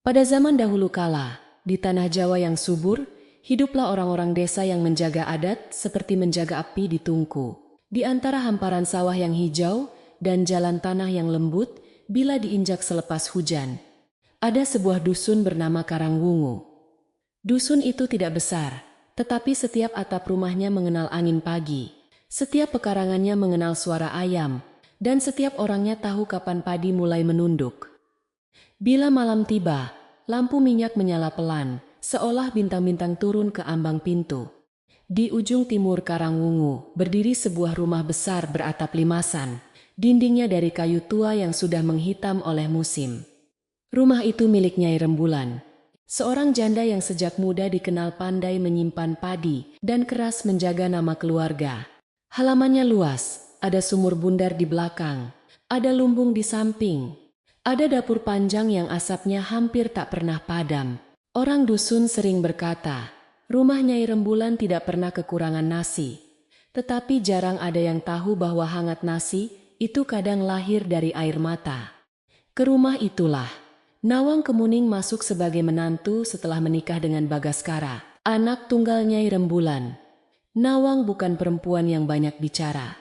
Pada zaman dahulu kala, di tanah Jawa yang subur, hiduplah orang-orang desa yang menjaga adat seperti menjaga api di tungku. Di antara hamparan sawah yang hijau dan jalan tanah yang lembut, bila diinjak selepas hujan, ada sebuah dusun bernama Karangwungu. Dusun itu tidak besar, tetapi setiap atap rumahnya mengenal angin pagi. Setiap pekarangannya mengenal suara ayam, dan setiap orangnya tahu kapan padi mulai menunduk. Bila malam tiba, lampu minyak menyala pelan, seolah bintang-bintang turun ke ambang pintu. Di ujung timur Karangwungu berdiri sebuah rumah besar beratap limasan. Dindingnya dari kayu tua yang sudah menghitam oleh musim. Rumah itu milik Nyai Rembulan, seorang janda yang sejak muda dikenal pandai menyimpan padi dan keras menjaga nama keluarga. Halamannya luas, ada sumur bundar di belakang, ada lumbung di samping, ada dapur panjang yang asapnya hampir tak pernah padam. Orang dusun sering berkata, rumah Nyai Rembulan tidak pernah kekurangan nasi. Tetapi jarang ada yang tahu bahwa hangat nasi itu kadang lahir dari air mata. Ke rumah itulah Nawang Kemuning masuk sebagai menantu setelah menikah dengan Bagaskara, anak tunggal Nyai Rembulan. Nawang bukan perempuan yang banyak bicara.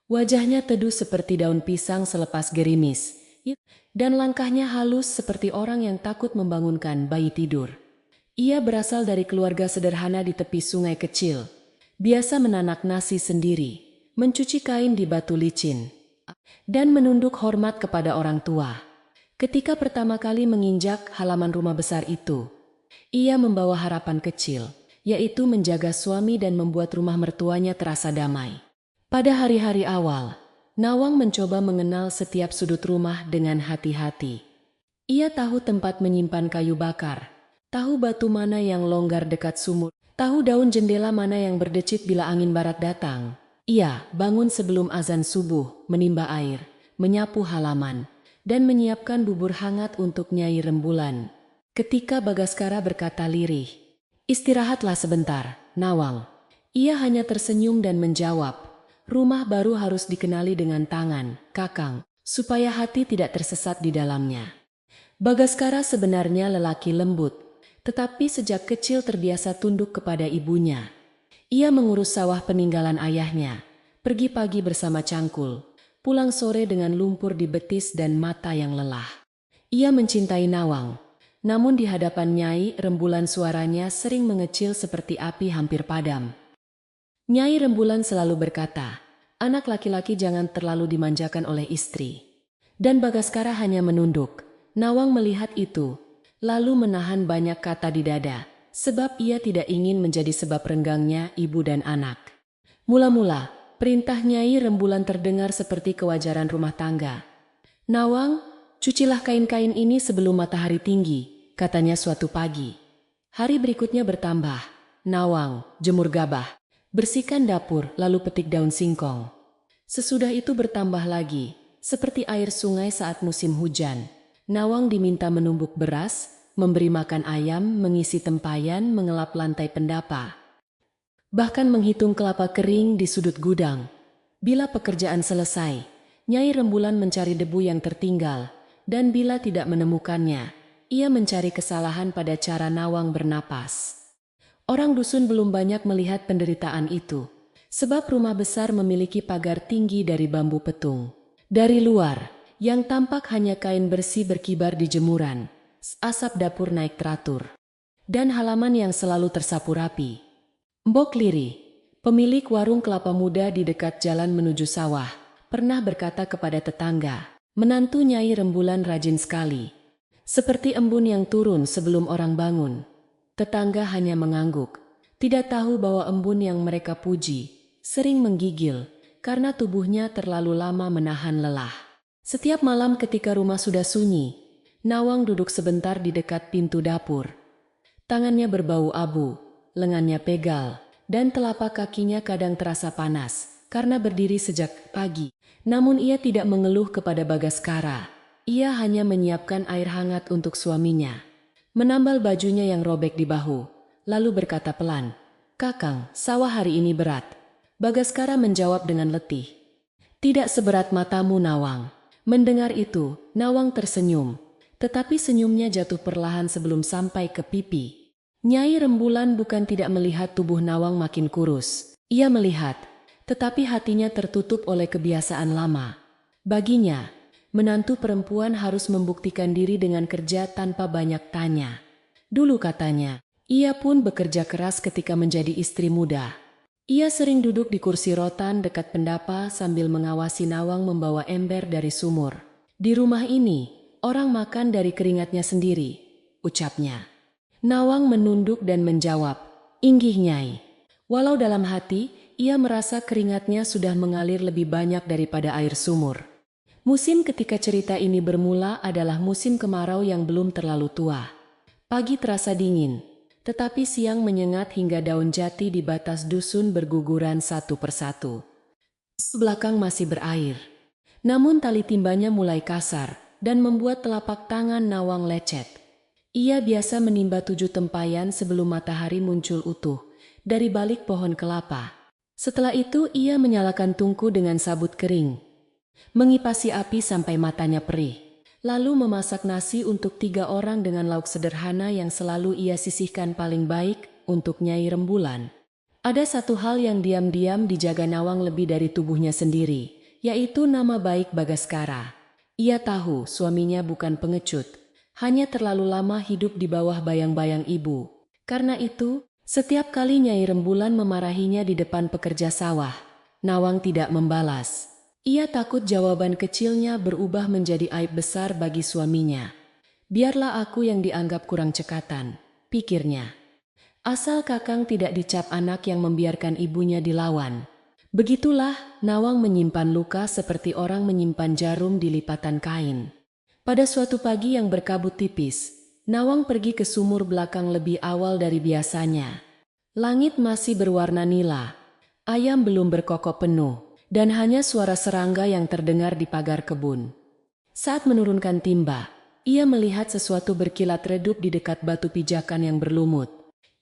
Wajahnya teduh seperti daun pisang selepas gerimis, dan langkahnya halus seperti orang yang takut membangunkan bayi tidur. Ia berasal dari keluarga sederhana di tepi sungai kecil, biasa menanak nasi sendiri, mencuci kain di batu licin, dan menunduk hormat kepada orang tua. Ketika pertama kali menginjak halaman rumah besar itu, ia membawa harapan kecil, yaitu menjaga suami dan membuat rumah mertuanya terasa damai. Pada hari-hari awal, Nawang mencoba mengenal setiap sudut rumah dengan hati-hati. Ia tahu tempat menyimpan kayu bakar, tahu batu mana yang longgar dekat sumur, tahu daun jendela mana yang berdecit bila angin barat datang. Ia bangun sebelum azan subuh, menimba air, menyapu halaman, dan menyiapkan bubur hangat untuk Nyai Rembulan. Ketika Bagaskara berkata lirih, "Istirahatlah sebentar, Nawang." Ia hanya tersenyum dan menjawab, "Rumah baru harus dikenali dengan tangan, Kakang, supaya hati tidak tersesat di dalamnya." Bagaskara sebenarnya lelaki lembut, tetapi sejak kecil terbiasa tunduk kepada ibunya. Ia mengurus sawah peninggalan ayahnya, pergi pagi bersama cangkul, pulang sore dengan lumpur di betis dan mata yang lelah. Ia mencintai Nawang, namun di hadapan Nyai Rembulan suaranya sering mengecil seperti api hampir padam. Nyai Rembulan selalu berkata, anak laki-laki jangan terlalu dimanjakan oleh istri. Dan Bagaskara hanya menunduk. Nawang melihat itu, lalu menahan banyak kata di dada, sebab ia tidak ingin menjadi sebab renggangnya ibu dan anak. Mula-mula, perintah Nyai Rembulan terdengar seperti kewajaran rumah tangga. "Nawang, cucilah kain-kain ini sebelum matahari tinggi," katanya suatu pagi. Hari berikutnya bertambah. "Nawang, jemur gabah, bersihkan dapur, lalu petik daun singkong." Sesudah itu bertambah lagi, seperti air sungai saat musim hujan. Nawang diminta menumbuk beras, memberi makan ayam, mengisi tempayan, mengelap lantai pendapa, bahkan menghitung kelapa kering di sudut gudang. Bila pekerjaan selesai, Nyai Rembulan mencari debu yang tertinggal, dan bila tidak menemukannya, ia mencari kesalahan pada cara Nawang bernapas. Orang dusun belum banyak melihat penderitaan itu, sebab rumah besar memiliki pagar tinggi dari bambu petung. Dari luar, yang tampak hanya kain bersih berkibar di jemuran, asap dapur naik teratur, dan halaman yang selalu tersapu rapi. Mbok Liri, pemilik warung kelapa muda di dekat jalan menuju sawah, pernah berkata kepada tetangga, menantu Nyai Rembulan rajin sekali, seperti embun yang turun sebelum orang bangun. Tetangga hanya mengangguk, tidak tahu bahwa embun yang mereka puji sering menggigil karena tubuhnya terlalu lama menahan lelah. Setiap malam ketika rumah sudah sunyi, Nawang duduk sebentar di dekat pintu dapur. Tangannya berbau abu, lengannya pegal, dan telapak kakinya kadang terasa panas karena berdiri sejak pagi. Namun ia tidak mengeluh kepada Bagaskara. Ia hanya menyiapkan air hangat untuk suaminya, menambal bajunya yang robek di bahu, lalu berkata pelan, "Kakang, sawah hari ini berat." Bagaskara menjawab dengan letih, "Tidak seberat matamu, Nawang." Mendengar itu, Nawang tersenyum. tetapi senyumnya jatuh perlahan sebelum sampai ke pipi. Nyai Rembulan bukan tidak melihat tubuh Nawang makin kurus. Ia melihat, tetapi hatinya tertutup oleh kebiasaan lama. Baginya, menantu perempuan harus membuktikan diri dengan kerja tanpa banyak tanya. Dulu katanya, ia pun bekerja keras ketika menjadi istri muda. Ia sering duduk di kursi rotan dekat pendapa sambil mengawasi Nawang membawa ember dari sumur. Di rumah ini, orang makan dari keringatnya sendiri, ucapnya. Nawang menunduk dan menjawab, "Inggih Nyai." Walau dalam hati, ia merasa keringatnya sudah mengalir lebih banyak daripada air sumur. Musim ketika cerita ini bermula adalah musim kemarau yang belum terlalu tua. Pagi terasa dingin, tetapi siang menyengat hingga daun jati di batas dusun berguguran satu persatu. Belakang masih berair. Namun tali timbanya mulai kasar dan membuat telapak tangan Nawang lecet. Ia biasa menimba 7 tempayan sebelum matahari muncul utuh dari balik pohon kelapa. Setelah itu ia menyalakan tungku dengan sabut kering, mengipasi api sampai matanya perih, lalu memasak nasi untuk 3 orang dengan lauk sederhana yang selalu ia sisihkan paling baik untuk Nyai Rembulan. Ada satu hal yang diam-diam dijaga Nawang lebih dari tubuhnya sendiri, yaitu nama baik Bagaskara. Ia tahu suaminya bukan pengecut, hanya terlalu lama hidup di bawah bayang-bayang ibu. Karena itu, setiap kali Nyai Rembulan memarahinya di depan pekerja sawah, Nawang tidak membalas. Ia takut jawaban kecilnya berubah menjadi aib besar bagi suaminya. Biarlah aku yang dianggap kurang cekatan, pikirnya. Asal Kakang tidak dicap anak yang membiarkan ibunya dilawan. Begitulah, Nawang menyimpan luka seperti orang menyimpan jarum di lipatan kain. Pada suatu pagi yang berkabut tipis, Nawang pergi ke sumur belakang lebih awal dari biasanya. Langit masih berwarna nila, ayam belum berkokok penuh, dan hanya suara serangga yang terdengar di pagar kebun. Saat menurunkan timba, ia melihat sesuatu berkilat redup di dekat batu pijakan yang berlumut.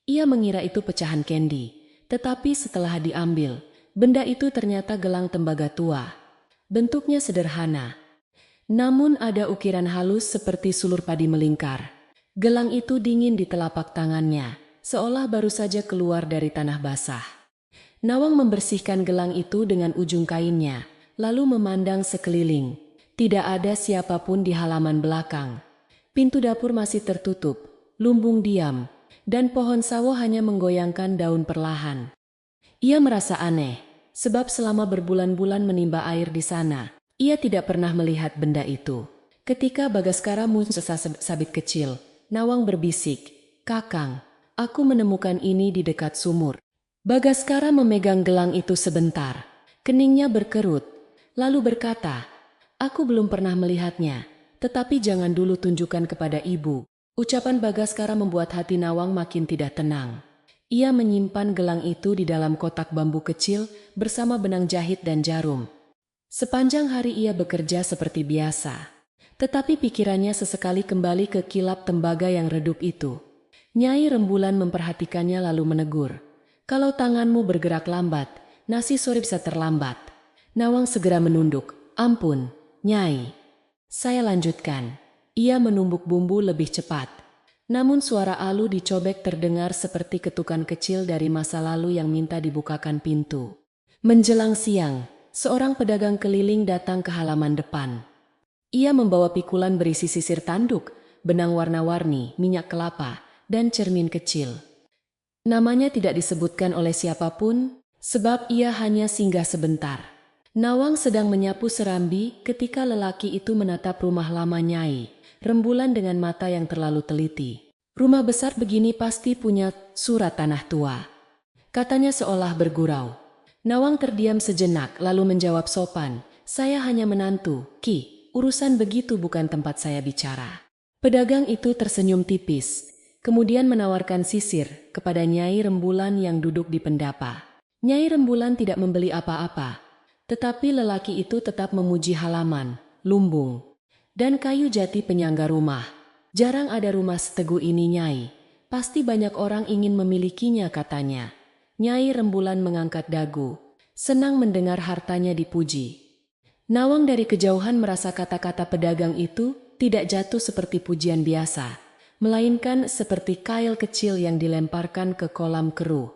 Ia mengira itu pecahan kendi, tetapi setelah diambil, benda itu ternyata gelang tembaga tua. Bentuknya sederhana, namun ada ukiran halus seperti sulur padi melingkar. Gelang itu dingin di telapak tangannya, seolah baru saja keluar dari tanah basah. Nawang membersihkan gelang itu dengan ujung kainnya, lalu memandang sekeliling. Tidak ada siapapun di halaman belakang. Pintu dapur masih tertutup, lumbung diam, dan pohon sawo hanya menggoyangkan daun perlahan. Ia merasa aneh, sebab selama berbulan-bulan menimba air di sana, ia tidak pernah melihat benda itu. Ketika Bagaskara muncul sabit kecil, Nawang berbisik, "Kakang, aku menemukan ini di dekat sumur." Bagaskara memegang gelang itu sebentar. Keningnya berkerut, lalu berkata, "Aku belum pernah melihatnya, tetapi jangan dulu tunjukkan kepada ibu." Ucapan Bagaskara membuat hati Nawang makin tidak tenang. Ia menyimpan gelang itu di dalam kotak bambu kecil bersama benang jahit dan jarum. Sepanjang hari ia bekerja seperti biasa, tetapi pikirannya sesekali kembali ke kilap tembaga yang redup itu. Nyai Rembulan memperhatikannya lalu menegur, "Kalau tanganmu bergerak lambat, nasi sore bisa terlambat." Nawang segera menunduk, "Ampun, Nyai." "Saya lanjutkan." Ia menumbuk bumbu lebih cepat. Namun suara alu dicobek terdengar seperti ketukan kecil dari masa lalu yang minta dibukakan pintu. Menjelang siang, seorang pedagang keliling datang ke halaman depan. Ia membawa pikulan berisi sisir tanduk, benang warna-warni, minyak kelapa, dan cermin kecil. Namanya tidak disebutkan oleh siapapun, sebab ia hanya singgah sebentar. Nawang sedang menyapu serambi ketika lelaki itu menatap rumah lama Nyai Rembulan dengan mata yang terlalu teliti. "Rumah besar begini pasti punya surat tanah tua," katanya seolah bergurau. Nawang terdiam sejenak lalu menjawab sopan, "Saya hanya menantu, Ki. Urusan begitu bukan tempat saya bicara." Pedagang itu tersenyum tipis, kemudian menawarkan sisir kepada Nyai Rembulan yang duduk di pendapa. Nyai Rembulan tidak membeli apa-apa, tetapi lelaki itu tetap memuji halaman, lumbung, dan kayu jati penyangga rumah. "Jarang ada rumah seteguh ini, Nyai. Pasti banyak orang ingin memilikinya," katanya. Nyai Rembulan mengangkat dagu, senang mendengar hartanya dipuji. Nawang dari kejauhan merasa kata-kata pedagang itu tidak jatuh seperti pujian biasa, melainkan seperti kail kecil yang dilemparkan ke kolam keruh,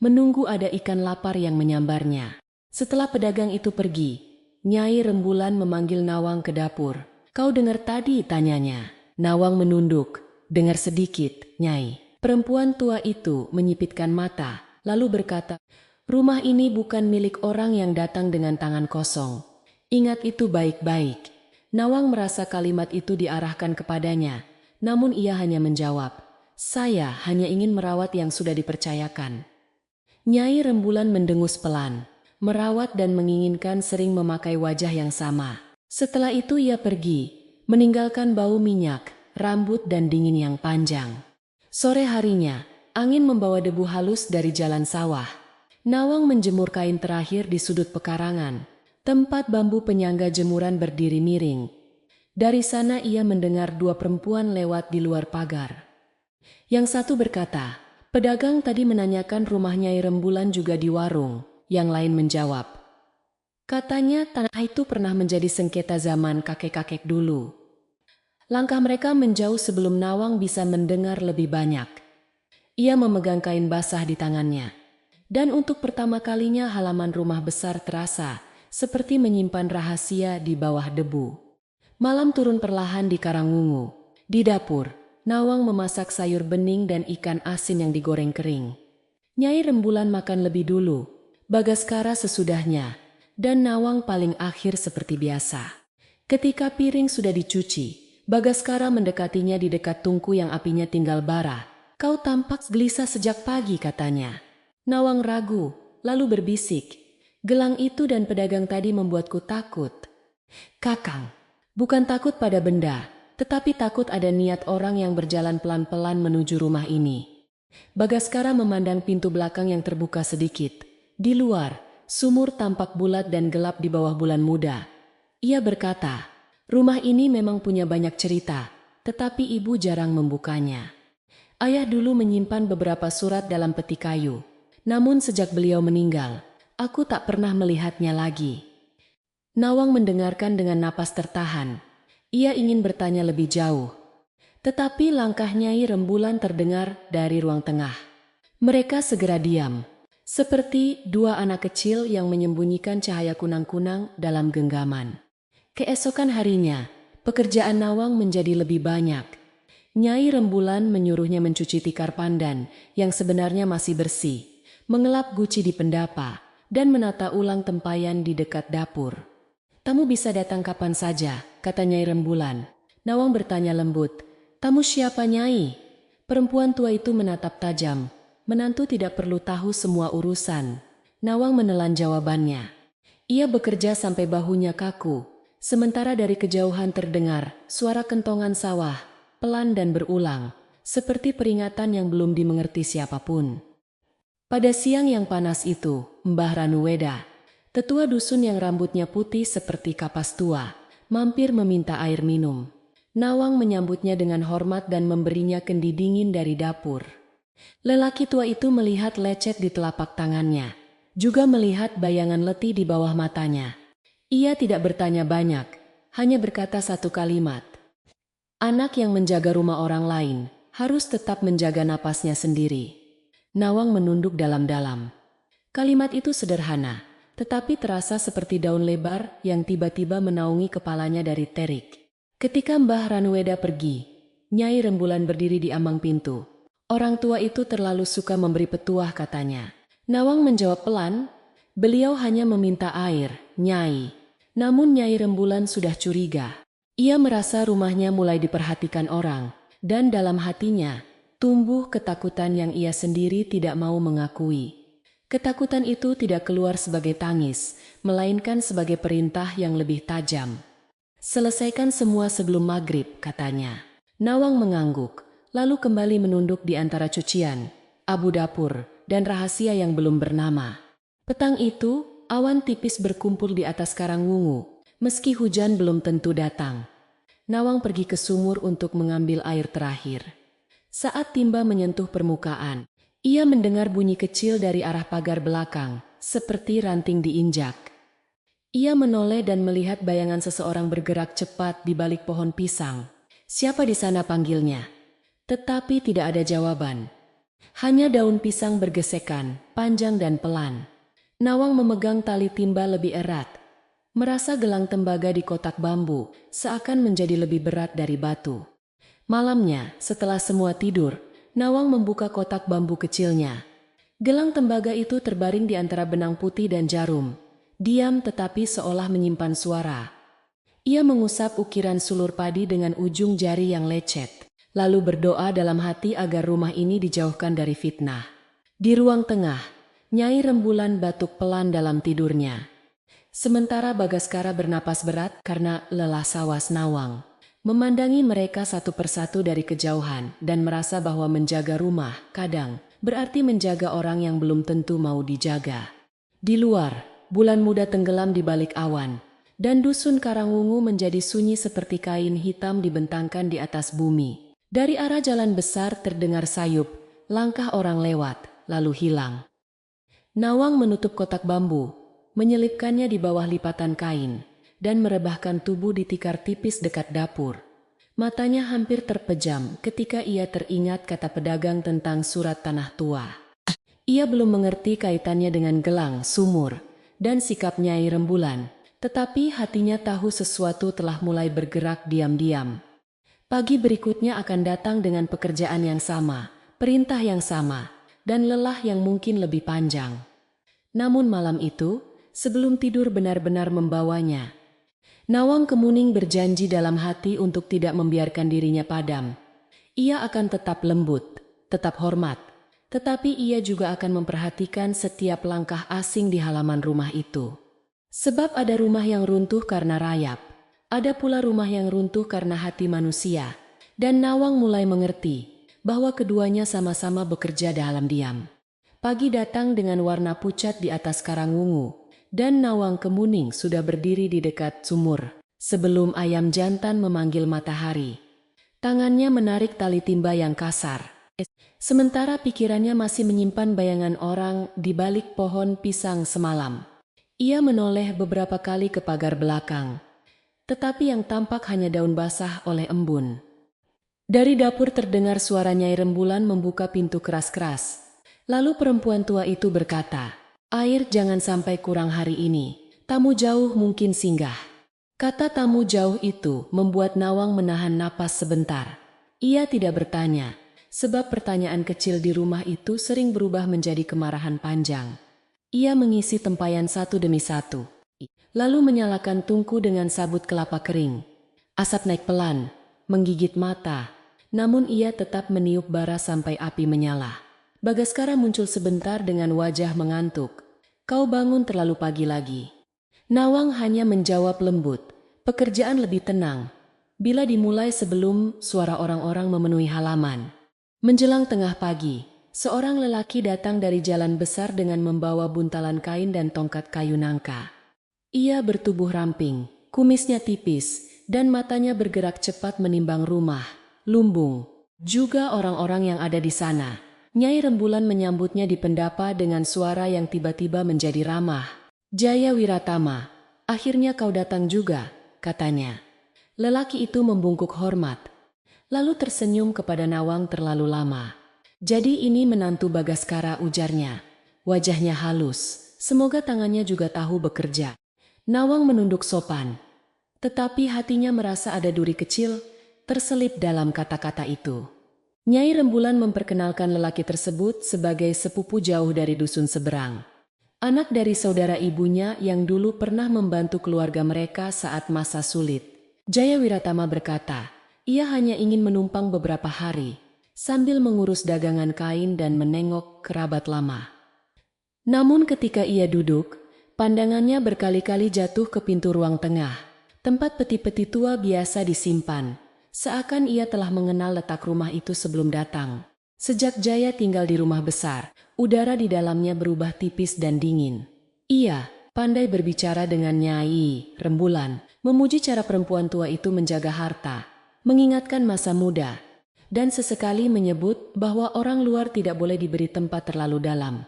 menunggu ada ikan lapar yang menyambarnya. Setelah pedagang itu pergi, Nyai Rembulan memanggil Nawang ke dapur. "Kau dengar tadi?" tanyanya. Nawang menunduk. "Dengar sedikit, Nyai." Perempuan tua itu menyipitkan mata, lalu berkata, "Rumah ini bukan milik orang yang datang dengan tangan kosong. Ingat itu baik-baik." Nawang merasa kalimat itu diarahkan kepadanya, namun ia hanya menjawab, "Saya hanya ingin merawat yang sudah dipercayakan." Nyai Rembulan mendengus pelan. Merawat dan menginginkan sering memakai wajah yang sama. Setelah itu ia pergi, meninggalkan bau minyak, rambut dan dingin yang panjang. Sore harinya, angin membawa debu halus dari jalan sawah. Nawang menjemur kain terakhir di sudut pekarangan, tempat bambu penyangga jemuran berdiri miring. Dari sana ia mendengar dua perempuan lewat di luar pagar. Yang satu berkata, "Pedagang tadi menanyakan rumah Nyai Rembulan juga di warung." Yang lain menjawab, "Katanya tanah itu pernah menjadi sengketa zaman kakek-kakek dulu." Langkah mereka menjauh sebelum Nawang bisa mendengar lebih banyak. Ia memegang kain basah di tangannya. Dan untuk pertama kalinya halaman rumah besar terasa seperti menyimpan rahasia di bawah debu. Malam turun perlahan di Karangungu. Di dapur, Nawang memasak sayur bening dan ikan asin yang digoreng kering. Nyai Rembulan makan lebih dulu, Bagaskara sesudahnya, dan Nawang paling akhir seperti biasa. Ketika piring sudah dicuci, Bagaskara mendekatinya di dekat tungku yang apinya tinggal bara. "Kau tampak gelisah sejak pagi," katanya. Nawang ragu, lalu berbisik, "Gelang itu dan pedagang tadi membuatku takut." "Kakang, bukan takut pada benda, tetapi takut ada niat orang yang berjalan pelan-pelan menuju rumah ini." Bagaskara memandang pintu belakang yang terbuka sedikit. Di luar, sumur tampak bulat dan gelap di bawah bulan muda. Ia berkata, "Rumah ini memang punya banyak cerita, tetapi ibu jarang membukanya. Ayah dulu menyimpan beberapa surat dalam peti kayu, namun sejak beliau meninggal, aku tak pernah melihatnya lagi." Nawang mendengarkan dengan napas tertahan. Ia ingin bertanya lebih jauh, tetapi langkah Nyai Rembulan terdengar dari ruang tengah. Mereka segera diam, seperti dua anak kecil yang menyembunyikan cahaya kunang-kunang dalam genggaman. Keesokan harinya, pekerjaan Nawang menjadi lebih banyak. Nyai Rembulan menyuruhnya mencuci tikar pandan yang sebenarnya masih bersih, mengelap guci di pendapa, dan menata ulang tempayan di dekat dapur. "Tamu bisa datang kapan saja," kata Nyai Rembulan. Nawang bertanya lembut, "Tamu siapa, Nyai?" Perempuan tua itu menatap tajam. "Menantu tidak perlu tahu semua urusan." Nawang menelan jawabannya. Ia bekerja sampai bahunya kaku. Sementara dari kejauhan terdengar suara kentongan sawah, pelan dan berulang, seperti peringatan yang belum dimengerti siapapun. Pada siang yang panas itu, Mbah Ranuweda, tetua dusun yang rambutnya putih seperti kapas tua, mampir meminta air minum. Nawang menyambutnya dengan hormat dan memberinya kendi dingin dari dapur. Lelaki tua itu melihat lecet di telapak tangannya, juga melihat bayangan letih di bawah matanya. Ia tidak bertanya banyak, hanya berkata satu kalimat. "Anak yang menjaga rumah orang lain harus tetap menjaga napasnya sendiri." Nawang menunduk dalam-dalam. Kalimat itu sederhana, tetapi terasa seperti daun lebar yang tiba-tiba menaungi kepalanya dari terik. Ketika Mbah Ranuweda pergi, Nyai Rembulan berdiri di ambang pintu. "Orang tua itu terlalu suka memberi petuah," katanya. Nawang menjawab pelan, "Beliau hanya meminta air, Nyai." Namun Nyai Rembulan sudah curiga. Ia merasa rumahnya mulai diperhatikan orang, dan dalam hatinya tumbuh ketakutan yang ia sendiri tidak mau mengakui. Ketakutan itu tidak keluar sebagai tangis, melainkan sebagai perintah yang lebih tajam. "Selesaikan semua sebelum maghrib," katanya. Nawang mengangguk, lalu kembali menunduk di antara cucian, abu dapur, dan rahasia yang belum bernama. Petang itu, awan tipis berkumpul di atas Karangungu, meski hujan belum tentu datang. Nawang pergi ke sumur untuk mengambil air terakhir. Saat timba menyentuh permukaan, ia mendengar bunyi kecil dari arah pagar belakang, seperti ranting diinjak. Ia menoleh dan melihat bayangan seseorang bergerak cepat di balik pohon pisang. "Siapa di sana?" panggilnya. Tetapi tidak ada jawaban. Hanya daun pisang bergesekan, panjang dan pelan. Nawang memegang tali timba lebih erat. Merasa gelang tembaga di kotak bambu seakan menjadi lebih berat dari batu. Malamnya, setelah semua tidur, Nawang membuka kotak bambu kecilnya. Gelang tembaga itu terbaring di antara benang putih dan jarum. Diam tetapi seolah menyimpan suara. Ia mengusap ukiran sulur padi dengan ujung jari yang lecet, lalu berdoa dalam hati agar rumah ini dijauhkan dari fitnah. Di ruang tengah, Nyai Rembulan batuk pelan dalam tidurnya. Sementara Bagaskara bernapas berat karena lelah sawas Nawang. Memandangi mereka satu persatu dari kejauhan dan merasa bahwa menjaga rumah, kadang, berarti menjaga orang yang belum tentu mau dijaga. Di luar, bulan muda tenggelam di balik awan, dan dusun Karangwungu menjadi sunyi seperti kain hitam dibentangkan di atas bumi. Dari arah jalan besar terdengar sayup, langkah orang lewat, lalu hilang. Nawang menutup kotak bambu, menyelipkannya di bawah lipatan kain, dan merebahkan tubuh di tikar tipis dekat dapur. Matanya hampir terpejam ketika ia teringat kata pedagang tentang surat tanah tua. Ia belum mengerti kaitannya dengan gelang, sumur, dan sikap Nyai Rembulan, tetapi hatinya tahu sesuatu telah mulai bergerak diam-diam. Pagi berikutnya akan datang dengan pekerjaan yang sama, perintah yang sama, dan lelah yang mungkin lebih panjang. Namun malam itu, sebelum tidur benar-benar membawanya, Nawang Kemuning berjanji dalam hati untuk tidak membiarkan dirinya padam. Ia akan tetap lembut, tetap hormat, tetapi ia juga akan memperhatikan setiap langkah asing di halaman rumah itu. Sebab ada rumah yang runtuh karena rayap, ada pula rumah yang runtuh karena hati manusia, dan Nawang mulai mengerti bahwa keduanya sama-sama bekerja dalam diam. Pagi datang dengan warna pucat di atas Karangwungu, dan Nawang Kemuning sudah berdiri di dekat sumur, sebelum ayam jantan memanggil matahari. Tangannya menarik tali timba yang kasar. Sementara pikirannya masih menyimpan bayangan orang di balik pohon pisang semalam. Ia menoleh beberapa kali ke pagar belakang, tetapi yang tampak hanya daun basah oleh embun. Dari dapur terdengar suara Nyai Rembulan membuka pintu keras-keras. Lalu perempuan tua itu berkata, "Air jangan sampai kurang hari ini, tamu jauh mungkin singgah." Kata tamu jauh itu membuat Nawang menahan napas sebentar. Ia tidak bertanya, sebab pertanyaan kecil di rumah itu sering berubah menjadi kemarahan panjang. Ia mengisi tempayan satu demi satu, lalu menyalakan tungku dengan sabut kelapa kering. Asap naik pelan, menggigit mata, namun ia tetap meniup bara sampai api menyala. Bagaskara muncul sebentar dengan wajah mengantuk. "Kau bangun terlalu pagi lagi." Nawang hanya menjawab lembut, "Pekerjaan lebih tenang bila dimulai sebelum suara orang-orang memenuhi halaman." Menjelang tengah pagi, seorang lelaki datang dari jalan besar dengan membawa buntalan kain dan tongkat kayu nangka. Ia bertubuh ramping, kumisnya tipis, dan matanya bergerak cepat menimbang rumah, lumbung, juga orang-orang yang ada di sana. Nyai Rembulan menyambutnya di pendapa dengan suara yang tiba-tiba menjadi ramah. "Jaya Wiratama, akhirnya kau datang juga," katanya. Lelaki itu membungkuk hormat, lalu tersenyum kepada Nawang terlalu lama. "Jadi ini menantu Bagaskara," ujarnya. Wajahnya halus, semoga tangannya juga tahu bekerja. Nawang menunduk sopan, tetapi hatinya merasa ada duri kecil terselip dalam kata-kata itu. Nyai Rembulan memperkenalkan lelaki tersebut sebagai sepupu jauh dari dusun seberang. Anak dari saudara ibunya yang dulu pernah membantu keluarga mereka saat masa sulit. Jaya Wiratama berkata, ia hanya ingin menumpang beberapa hari, sambil mengurus dagangan kain dan menengok kerabat lama. Namun ketika ia duduk, pandangannya berkali-kali jatuh ke pintu ruang tengah, tempat peti-peti tua biasa disimpan, seakan ia telah mengenal letak rumah itu sebelum datang. Sejak Jaya tinggal di rumah besar, udara di dalamnya berubah tipis dan dingin. Ia pandai berbicara dengan Nyai Rembulan, memuji cara perempuan tua itu menjaga harta, mengingatkan masa muda, dan sesekali menyebut bahwa orang luar tidak boleh diberi tempat terlalu dalam.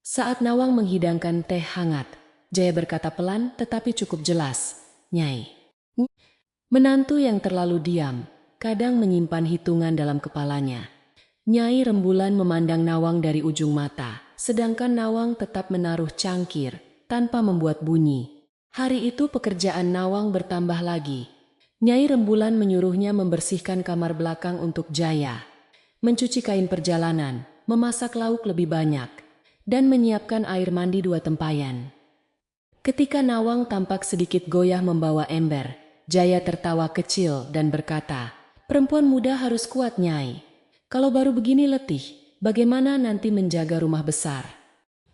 Saat Nawang menghidangkan teh hangat, Jaya berkata pelan tetapi cukup jelas, "Nyai." Menantu yang terlalu diam, kadang menyimpan hitungan dalam kepalanya. Nyai Rembulan memandang Nawang dari ujung mata, sedangkan Nawang tetap menaruh cangkir, tanpa membuat bunyi. Hari itu pekerjaan Nawang bertambah lagi. Nyai Rembulan menyuruhnya membersihkan kamar belakang untuk Jaya, mencuci kain perjalanan, memasak lauk lebih banyak, dan menyiapkan air mandi 2 tempayan. Ketika Nawang tampak sedikit goyah membawa ember, Jaya tertawa kecil dan berkata, "Perempuan muda harus kuat, Nyai. Kalau baru begini letih, bagaimana nanti menjaga rumah besar?"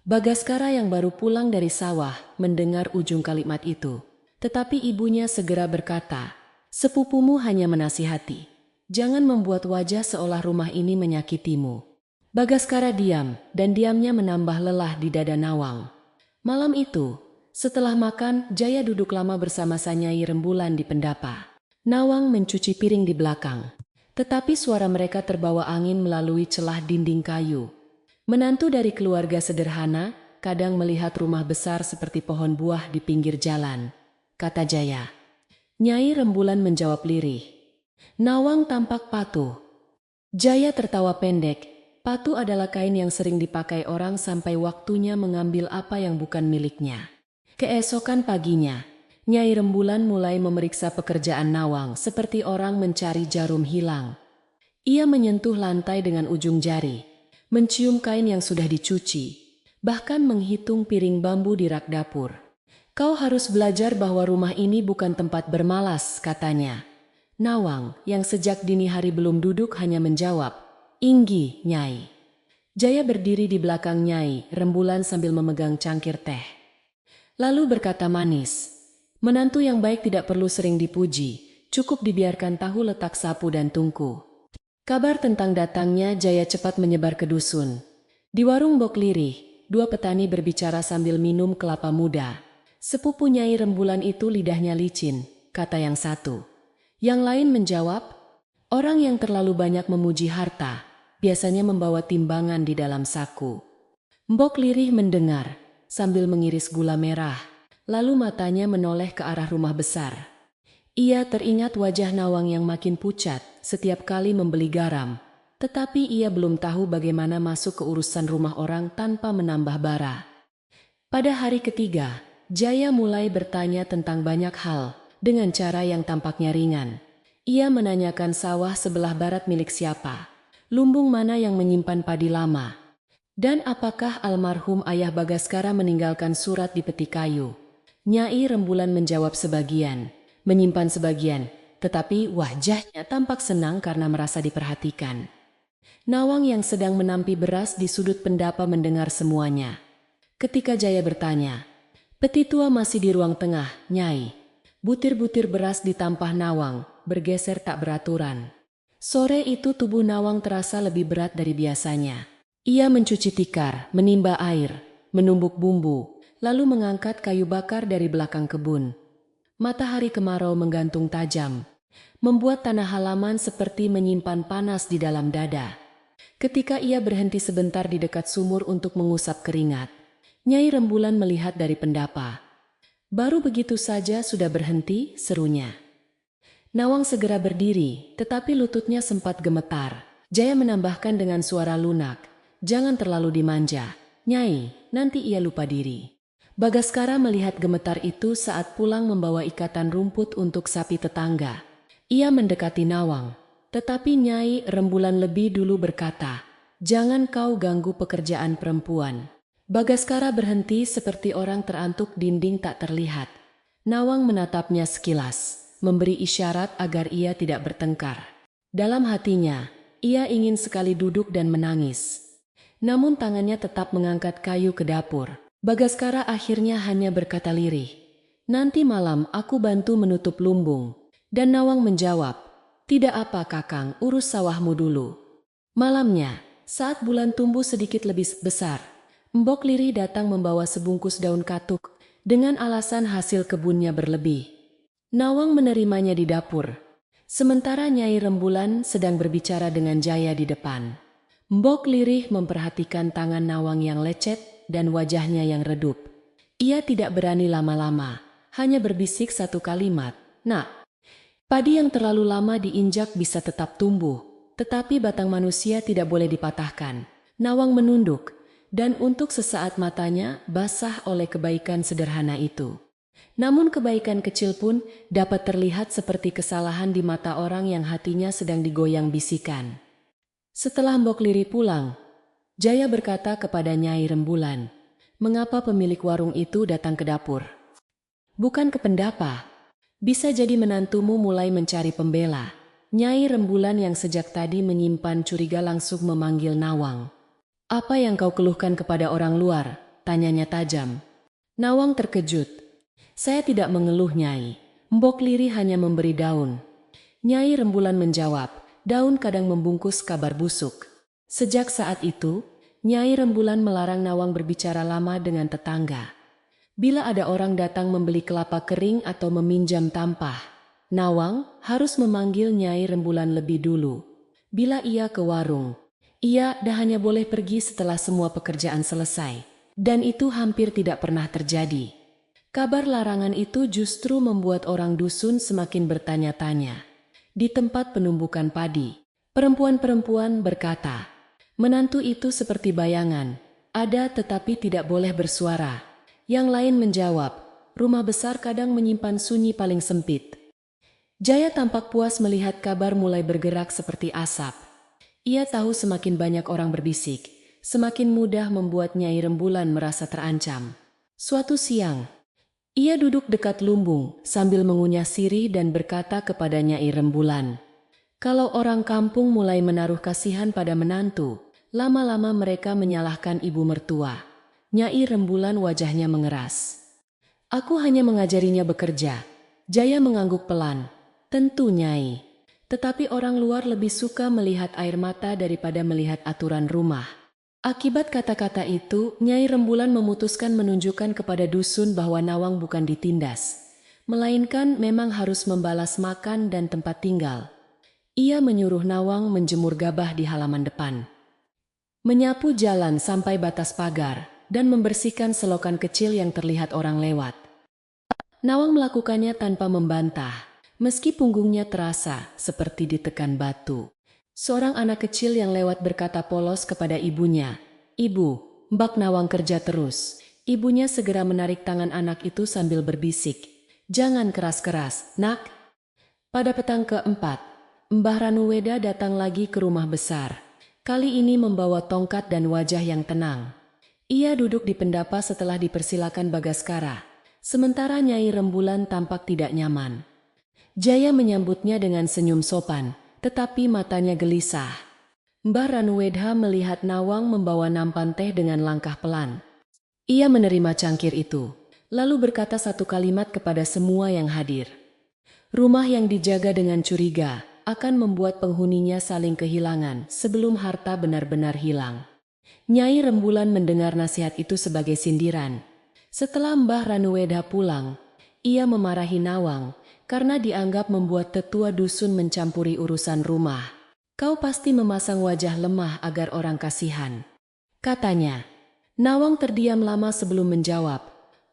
Bagaskara yang baru pulang dari sawah mendengar ujung kalimat itu. Tetapi ibunya segera berkata, "Sepupumu hanya menasihati. Jangan membuat wajah seolah rumah ini menyakitimu." Bagaskara diam, dan diamnya menambah lelah di dada Nawang. Malam itu, setelah makan, Jaya duduk lama bersama Nyai Rembulan di pendapa. Nawang mencuci piring di belakang. Tetapi suara mereka terbawa angin melalui celah dinding kayu. Menantu dari keluarga sederhana, kadang melihat rumah besar seperti pohon buah di pinggir jalan, kata Jaya. Nyai Rembulan menjawab lirih. Nawang tampak patuh. Jaya tertawa pendek. Patuh adalah kain yang sering dipakai orang sampai waktunya mengambil apa yang bukan miliknya. Keesokan paginya, Nyai Rembulan mulai memeriksa pekerjaan Nawang seperti orang mencari jarum hilang. Ia menyentuh lantai dengan ujung jari, mencium kain yang sudah dicuci, bahkan menghitung piring bambu di rak dapur. "Kau harus belajar bahwa rumah ini bukan tempat bermalas," katanya. Nawang, yang sejak dini hari belum duduk, hanya menjawab, "Inggi, Nyai." Jaya berdiri di belakang Nyai Rembulan sambil memegang cangkir teh. Lalu berkata manis, "Menantu yang baik tidak perlu sering dipuji, cukup dibiarkan tahu letak sapu dan tungku." Kabar tentang datangnya Jaya cepat menyebar ke dusun. Di warung Bok Lirih, 2 petani berbicara sambil minum kelapa muda. "Sepupu Nyai Rembulan itu lidahnya licin," kata yang satu. Yang lain menjawab, "Orang yang terlalu banyak memuji harta, biasanya membawa timbangan di dalam saku." Mbok Lirih mendengar, sambil mengiris gula merah, lalu matanya menoleh ke arah rumah besar. Ia teringat wajah Nawang yang makin pucat setiap kali membeli garam, tetapi ia belum tahu bagaimana masuk ke urusan rumah orang tanpa menambah bara. Pada hari ketiga, Jaya mulai bertanya tentang banyak hal, dengan cara yang tampaknya ringan. Ia menanyakan sawah sebelah barat milik siapa, lumbung mana yang menyimpan padi lama, dan apakah almarhum ayah Bagaskara meninggalkan surat di peti kayu. Nyai Rembulan menjawab sebagian, menyimpan sebagian, tetapi wajahnya tampak senang karena merasa diperhatikan. Nawang yang sedang menampi beras di sudut pendapa mendengar semuanya. Ketika Jaya bertanya, "Peti tua masih di ruang tengah, Nyai." Butir-butir beras ditampah Nawang, bergeser tak beraturan. Sore itu tubuh Nawang terasa lebih berat dari biasanya. Ia mencuci tikar, menimba air, menumbuk bumbu, lalu mengangkat kayu bakar dari belakang kebun. Matahari kemarau menggantung tajam, membuat tanah halaman seperti menyimpan panas di dalam dada. Ketika ia berhenti sebentar di dekat sumur untuk mengusap keringat, Nyai Rembulan melihat dari pendapa. "Baru begitu saja sudah berhenti," serunya. Nawang segera berdiri, tetapi lututnya sempat gemetar. Jaya menambahkan dengan suara lunak, "Jangan terlalu dimanja, Nyai, nanti ia lupa diri." Bagaskara melihat gemetar itu saat pulang membawa ikatan rumput untuk sapi tetangga. Ia mendekati Nawang, tetapi Nyai Rembulan lebih dulu berkata, "Jangan kau ganggu pekerjaan perempuan." Bagaskara berhenti seperti orang terantuk, dinding tak terlihat. Nawang menatapnya sekilas, memberi isyarat agar ia tidak bertengkar. Dalam hatinya, ia ingin sekali duduk dan menangis. Namun tangannya tetap mengangkat kayu ke dapur. Bagaskara akhirnya hanya berkata lirih, "Nanti malam aku bantu menutup lumbung." Dan Nawang menjawab, "Tidak apa Kakang, urus sawahmu dulu." Malamnya, saat bulan tumbuh sedikit lebih besar, Mbok Lirih datang membawa sebungkus daun katuk dengan alasan hasil kebunnya berlebih. Nawang menerimanya di dapur, sementara Nyai Rembulan sedang berbicara dengan Jaya di depan. Mbok Lirih memperhatikan tangan Nawang yang lecet dan wajahnya yang redup. Ia tidak berani lama-lama, hanya berbisik satu kalimat, "Nak, padi yang terlalu lama diinjak bisa tetap tumbuh, tetapi batang manusia tidak boleh dipatahkan." Nawang menunduk, dan untuk sesaat matanya basah oleh kebaikan sederhana itu. Namun kebaikan kecil pun dapat terlihat seperti kesalahan di mata orang yang hatinya sedang digoyang bisikan. Setelah Mbok Liri pulang, Jaya berkata kepada Nyai Rembulan, "Mengapa pemilik warung itu datang ke dapur? Bukan ke pendapa. Bisa jadi menantumu mulai mencari pembela." Nyai Rembulan yang sejak tadi menyimpan curiga langsung memanggil Nawang. "Apa yang kau keluhkan kepada orang luar?" tanyanya tajam. Nawang terkejut. "Saya tidak mengeluh, Nyai. Mbok Liri hanya memberi daun." Nyai Rembulan menjawab, "Daun kadang membungkus kabar busuk." Sejak saat itu, Nyai Rembulan melarang Nawang berbicara lama dengan tetangga. Bila ada orang datang membeli kelapa kering atau meminjam tampah, Nawang harus memanggil Nyai Rembulan lebih dulu. Bila ia ke warung, ia hanya boleh pergi setelah semua pekerjaan selesai, dan itu hampir tidak pernah terjadi. Kabar larangan itu justru membuat orang dusun semakin bertanya-tanya. Di tempat penumbukan padi, perempuan-perempuan berkata, "Menantu itu seperti bayangan, ada tetapi tidak boleh bersuara." Yang lain menjawab, "Rumah besar kadang menyimpan sunyi paling sempit." Jaya tampak puas melihat kabar mulai bergerak seperti asap. Ia tahu semakin banyak orang berbisik, semakin mudah membuat Nyai Rembulan merasa terancam. Suatu siang, ia duduk dekat lumbung sambil mengunyah sirih dan berkata kepada Nyai Rembulan, "Kalau orang kampung mulai menaruh kasihan pada menantu, lama-lama mereka menyalahkan ibu mertua." Nyai Rembulan wajahnya mengeras. "Aku hanya mengajarinya bekerja." Jaya mengangguk pelan. "Tentu, Nyai. Tetapi orang luar lebih suka melihat air mata daripada melihat aturan rumah." Akibat kata-kata itu, Nyai Rembulan memutuskan menunjukkan kepada dusun bahwa Nawang bukan ditindas, melainkan memang harus membalas makan dan tempat tinggal. Ia menyuruh Nawang menjemur gabah di halaman depan, menyapu jalan sampai batas pagar, dan membersihkan selokan kecil yang terlihat orang lewat. Nawang melakukannya tanpa membantah, meski punggungnya terasa seperti ditekan batu. Seorang anak kecil yang lewat berkata polos kepada ibunya, "Ibu, Mbak Nawang kerja terus." Ibunya segera menarik tangan anak itu sambil berbisik, "Jangan keras-keras, nak." Pada petang keempat, Mbah Ranuweda datang lagi ke rumah besar. Kali ini membawa tongkat dan wajah yang tenang. Ia duduk di pendapa setelah dipersilakan Bagaskara, sementara Nyai Rembulan tampak tidak nyaman. Jaya menyambutnya dengan senyum sopan, tetapi matanya gelisah. Mbah Ranuwedha melihat Nawang membawa nampan teh dengan langkah pelan. Ia menerima cangkir itu, lalu berkata satu kalimat kepada semua yang hadir. "Rumah yang dijaga dengan curiga akan membuat penghuninya saling kehilangan sebelum harta benar-benar hilang." Nyai Rembulan mendengar nasihat itu sebagai sindiran. Setelah Mbah Ranuwedha pulang, ia memarahi Nawang karena dianggap membuat tetua dusun mencampuri urusan rumah. "Kau pasti memasang wajah lemah agar orang kasihan," katanya. Nawang terdiam lama sebelum menjawab,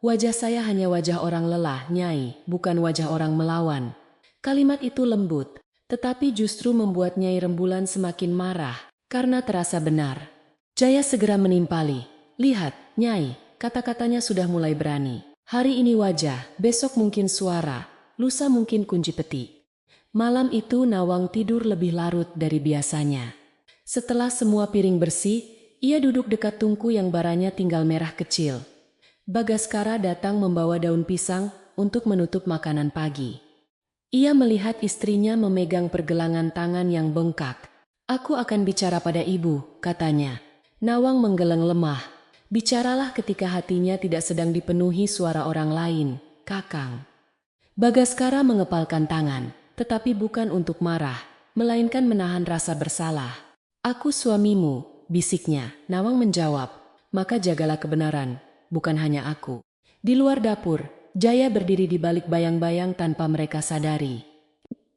"Wajah saya hanya wajah orang lelah, Nyai, bukan wajah orang melawan." Kalimat itu lembut, tetapi justru membuat Nyai Rembulan semakin marah karena terasa benar. Jaya segera menimpali, "Lihat, Nyai, kata-katanya sudah mulai berani. Hari ini wajah, besok mungkin suara, lusa mungkin kunci peti." Malam itu Nawang tidur lebih larut dari biasanya. Setelah semua piring bersih, ia duduk dekat tungku yang baranya tinggal merah kecil. Bagaskara datang membawa daun pisang untuk menutup makanan pagi. Ia melihat istrinya memegang pergelangan tangan yang bengkak. "Aku akan bicara pada ibu," katanya. Nawang menggeleng lemah. "Bicaralah ketika hatinya tidak sedang dipenuhi suara orang lain, Kakang." Bagaskara mengepalkan tangan, tetapi bukan untuk marah, melainkan menahan rasa bersalah. "Aku suamimu," bisiknya. Nawang menjawab, "Maka jagalah kebenaran, bukan hanya aku." Di luar dapur, Jaya berdiri di balik bayang-bayang tanpa mereka sadari.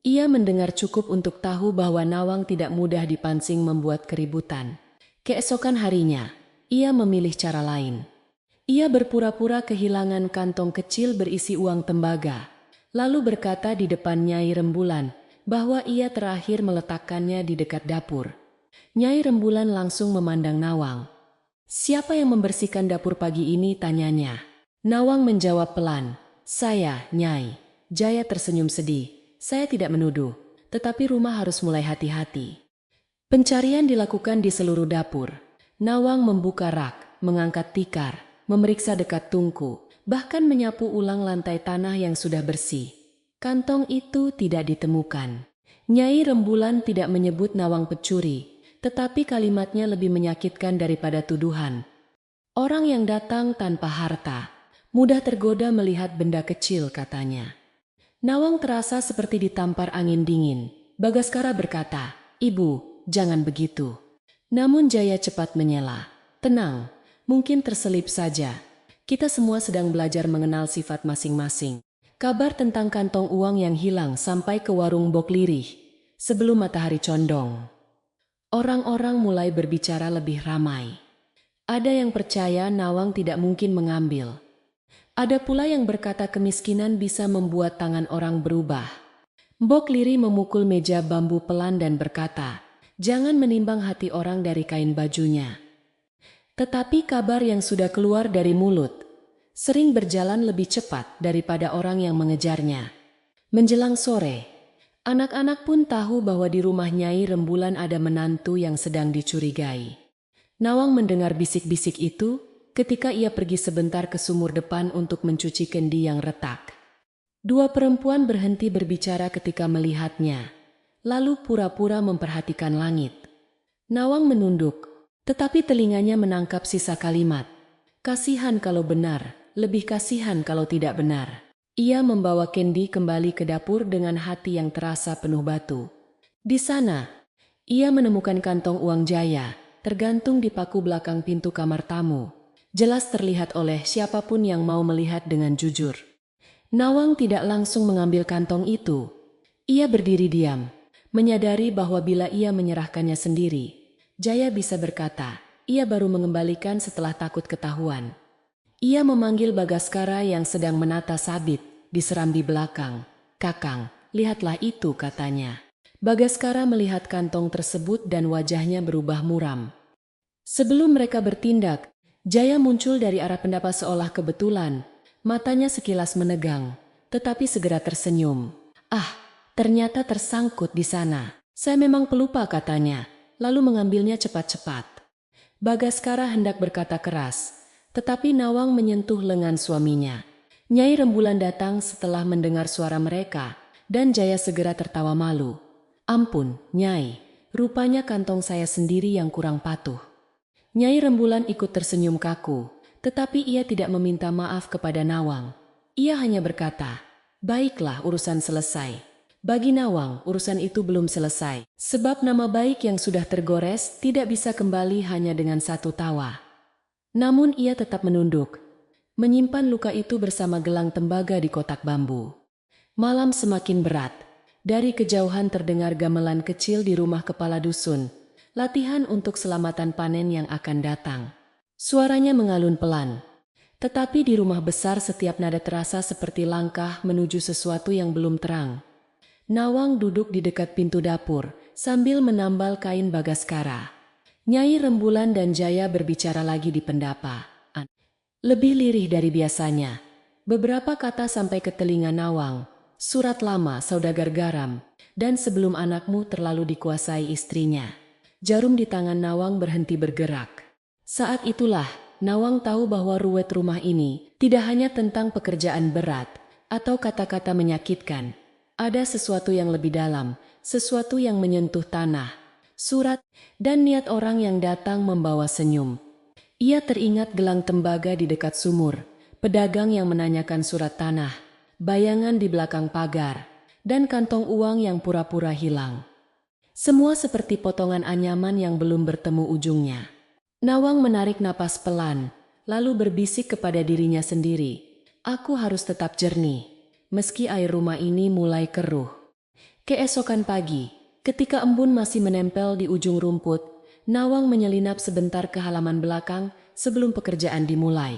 Ia mendengar cukup untuk tahu bahwa Nawang tidak mudah dipancing membuat keributan. Keesokan harinya, ia memilih cara lain. Ia berpura-pura kehilangan kantong kecil berisi uang tembaga, lalu berkata di depan Nyai Rembulan bahwa ia terakhir meletakkannya di dekat dapur. Nyai Rembulan langsung memandang Nawang. "Siapa yang membersihkan dapur pagi ini?" tanyanya. Nawang menjawab pelan, "Saya, Nyai." Jaya tersenyum sedih. "Saya tidak menuduh, tetapi rumah harus mulai hati-hati." Pencarian dilakukan di seluruh dapur. Nawang membuka rak, mengangkat tikar, memeriksa dekat tungku, bahkan menyapu ulang lantai tanah yang sudah bersih. Kantong itu tidak ditemukan. Nyai Rembulan tidak menyebut Nawang pencuri, tetapi kalimatnya lebih menyakitkan daripada tuduhan. Orang yang datang tanpa harta, mudah tergoda melihat benda kecil, katanya. Nawang terasa seperti ditampar angin dingin. Bagaskara berkata, "Ibu, jangan begitu." Namun Jaya cepat menyela, "Tenang, mungkin terselip saja. Kita semua sedang belajar mengenal sifat masing-masing." Kabar tentang kantong uang yang hilang sampai ke warung Bok Lirih sebelum matahari condong. Orang-orang mulai berbicara lebih ramai. Ada yang percaya Nawang tidak mungkin mengambil. Ada pula yang berkata kemiskinan bisa membuat tangan orang berubah. Bok Lirih memukul meja bambu pelan dan berkata, "Jangan menimbang hati orang dari kain bajunya." Tetapi kabar yang sudah keluar dari mulut sering berjalan lebih cepat daripada orang yang mengejarnya. Menjelang sore, anak-anak pun tahu bahwa di rumah Nyai Rembulan ada menantu yang sedang dicurigai. Nawang mendengar bisik-bisik itu ketika ia pergi sebentar ke sumur depan untuk mencuci kendi yang retak. Dua perempuan berhenti berbicara ketika melihatnya, lalu pura-pura memperhatikan langit. Nawang menunduk, tetapi telinganya menangkap sisa kalimat. "Kasihan kalau benar, lebih kasihan kalau tidak benar." Ia membawa Kendi kembali ke dapur dengan hati yang terasa penuh batu. Di sana, ia menemukan kantong uang Jaya, tergantung di paku belakang pintu kamar tamu. Jelas terlihat oleh siapapun yang mau melihat dengan jujur. Nawang tidak langsung mengambil kantong itu. Ia berdiri diam, menyadari bahwa bila ia menyerahkannya sendiri, Jaya bisa berkata, ia baru mengembalikan setelah takut ketahuan. Ia memanggil Bagaskara yang sedang menata sabit di serambi belakang. "Kakang, lihatlah itu," katanya. Bagaskara melihat kantong tersebut dan wajahnya berubah muram. Sebelum mereka bertindak, Jaya muncul dari arah pendapa seolah kebetulan. Matanya sekilas menegang, tetapi segera tersenyum. "Ah, ternyata tersangkut di sana. Saya memang pelupa," katanya, lalu mengambilnya cepat-cepat. Bagaskara hendak berkata keras, tetapi Nawang menyentuh lengan suaminya. Nyai Rembulan datang setelah mendengar suara mereka, dan Jaya segera tertawa malu. "Ampun, Nyai, rupanya kantong saya sendiri yang kurang patuh." Nyai Rembulan ikut tersenyum kaku, tetapi ia tidak meminta maaf kepada Nawang. Ia hanya berkata, "Baiklah, urusan selesai." Bagi Nawang, urusan itu belum selesai, sebab nama baik yang sudah tergores tidak bisa kembali hanya dengan satu tawa. Namun ia tetap menunduk, menyimpan luka itu bersama gelang tembaga di kotak bambu. Malam semakin berat. Dari kejauhan terdengar gamelan kecil di rumah kepala dusun, latihan untuk selamatan panen yang akan datang. Suaranya mengalun pelan, tetapi di rumah besar setiap nada terasa seperti langkah menuju sesuatu yang belum terang. Nawang duduk di dekat pintu dapur sambil menambal kain Bagaskara. Nyai Rembulan dan Jaya berbicara lagi di pendapa. Lebih lirih dari biasanya. Beberapa kata sampai ke telinga Nawang. "Surat lama, saudagar garam, dan sebelum anakmu terlalu dikuasai istrinya." Jarum di tangan Nawang berhenti bergerak. Saat itulah Nawang tahu bahwa ruwet rumah ini tidak hanya tentang pekerjaan berat atau kata-kata menyakitkan. Ada sesuatu yang lebih dalam, sesuatu yang menyentuh tanah, surat, dan niat orang yang datang membawa senyum. Ia teringat gelang tembaga di dekat sumur, pedagang yang menanyakan surat tanah, bayangan di belakang pagar, dan kantong uang yang pura-pura hilang. Semua seperti potongan anyaman yang belum bertemu ujungnya. Nawang menarik napas pelan, lalu berbisik kepada dirinya sendiri, "Aku harus tetap jernih, meski air rumah ini mulai keruh." Keesokan pagi, ketika embun masih menempel di ujung rumput, Nawang menyelinap sebentar ke halaman belakang sebelum pekerjaan dimulai.